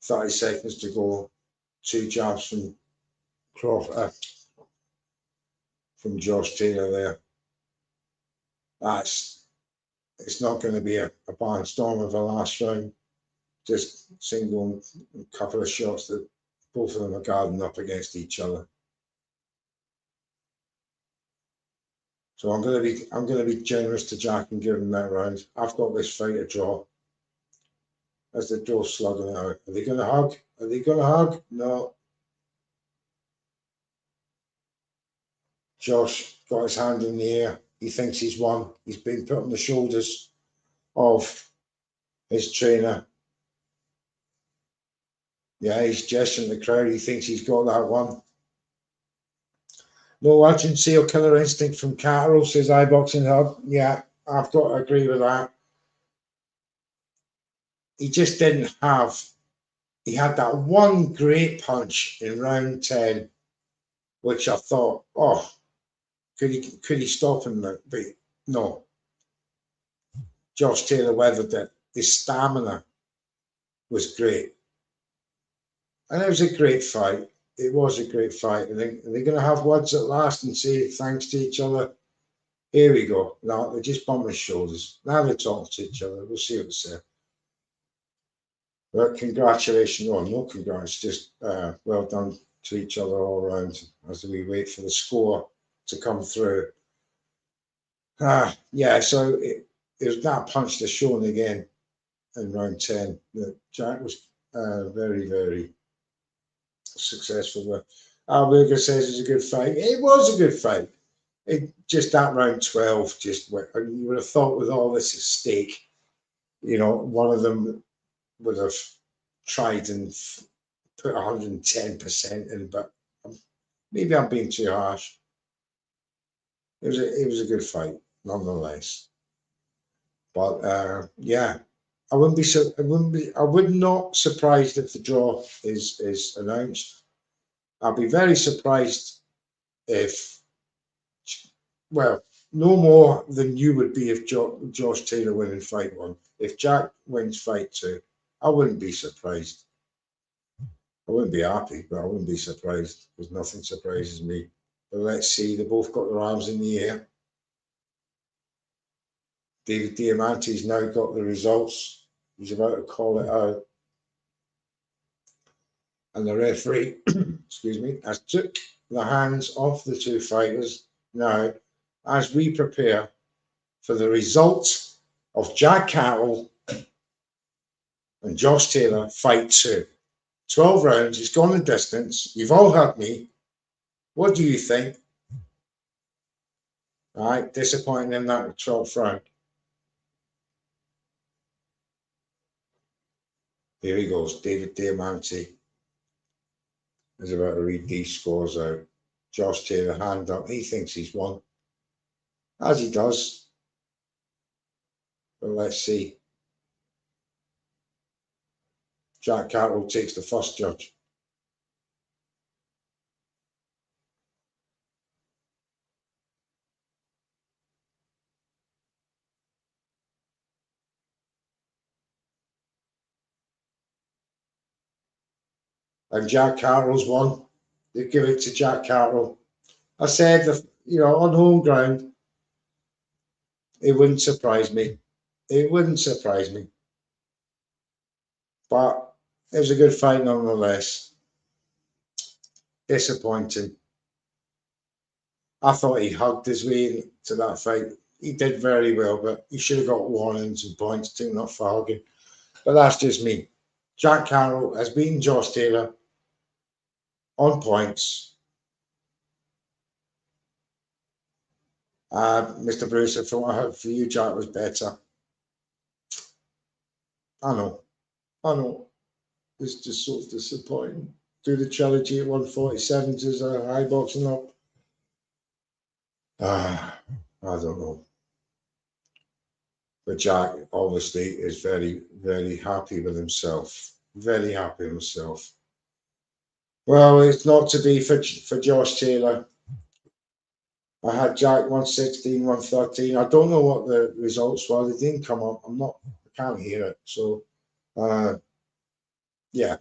30 seconds to go. 2 jabs from from Josh Taylor there. It's not going to be a barnstorm of a last round. Just single couple of shots that both of them are guarding up against each other. So I'm going to be generous to Jack and give him that round. I've got this fight a draw. As the draw slugging out. Are they going to hug? Are they going to hug? No. Josh got his hand in the air. He thinks he's won. He's been put on the shoulders of his trainer. Yeah, he's gesturing the crowd. He thinks he's got that one. No urgency or killer instinct from Catterall, says iBoxingHub. Yeah, I've got to agree with that. He just didn't have. He had that one great punch in round 10, which I thought, oh, could he stop him? But no. Josh Taylor weathered it. His stamina was great. And it was a great fight. It was a great fight. And they're going to have words at last and say thanks to each other. Here we go. No, they're just bumping shoulders. Now they're talking to each other. We'll see what they say. But congratulations. Oh, no congrats. Just well done to each other all around as we wait for the score to come through. Yeah, so it was that punch that's shown again in round 10 that Jack was very, very successful with. Burger says it's a good fight. It was a good fight. It just that round 12 just went. You would have thought with all this at stake, one of them would have tried and put 110% in, but maybe I'm being too harsh. It was a good fight nonetheless. But yeah, I would not surprised if the draw is announced. I'll be very surprised if, well, no more than you would be if Josh Taylor winning fight 1. If Jack wins fight 2, I wouldn't be surprised. I wouldn't be happy, but I wouldn't be surprised because nothing surprises me. But let's see, they both got their arms in the air. David Diamante's now got the results. He's about to call it out. And the referee, excuse me, has took the hands off the two fighters now as we prepare for the results of Jack Catterall and Josh Taylor fight 2. 12 rounds, he's gone the distance. You've all heard me. What do you think? All right, disappointing in that 12th round. Here he goes, David Diamante is about to read these scores out. Josh Taylor, hand up. He thinks he's won, as he does. But let's see. Jack Catterall takes the first judge. And Jack Catterall's won. They give it to Jack Catterall. I said, on home ground, it wouldn't surprise me. It wouldn't surprise me. But it was a good fight nonetheless. Disappointing. I thought he hugged his way to that fight. He did very well, but he should have got warnings and points too, not for hugging. But that's just me. Jack Catterall has beaten Josh Taylor on points. Mr. Bruce, I thought for you, Jack was better. I know. It's just so disappointing. Do the trilogy at 147s as a high boxing up. I don't know. But Jack obviously is very, very happy with himself. Very happy with himself. Well, it's not to be for Josh Taylor. I had Jack 116, 113. I don't know what the results were. They didn't come up. I can't hear it. So, yeah.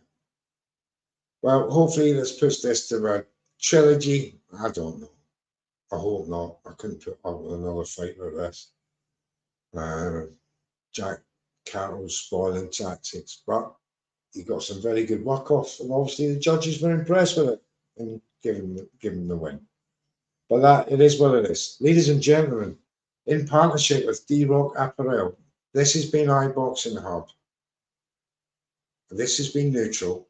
Well, hopefully let's push this to a trilogy. I don't know. I hope not. I couldn't put up with another fight like this. Jack Catterall's spoiling tactics, but he got some very good work off, and obviously the judges were impressed with it and giving the win. But it is what it is. Ladies and gentlemen, in partnership with D-Rock Apparel, this has been iBoxingHub. This has been Neutral,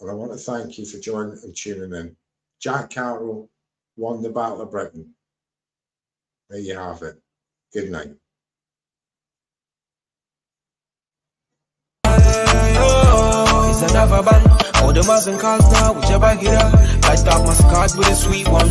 and I want to thank you for joining and tuning in. Jack Catterall won the Battle of Britain. There you have it. Good night.
It's another bang. All the Muslim cars now, whichever get up. I start my card with a sweet one.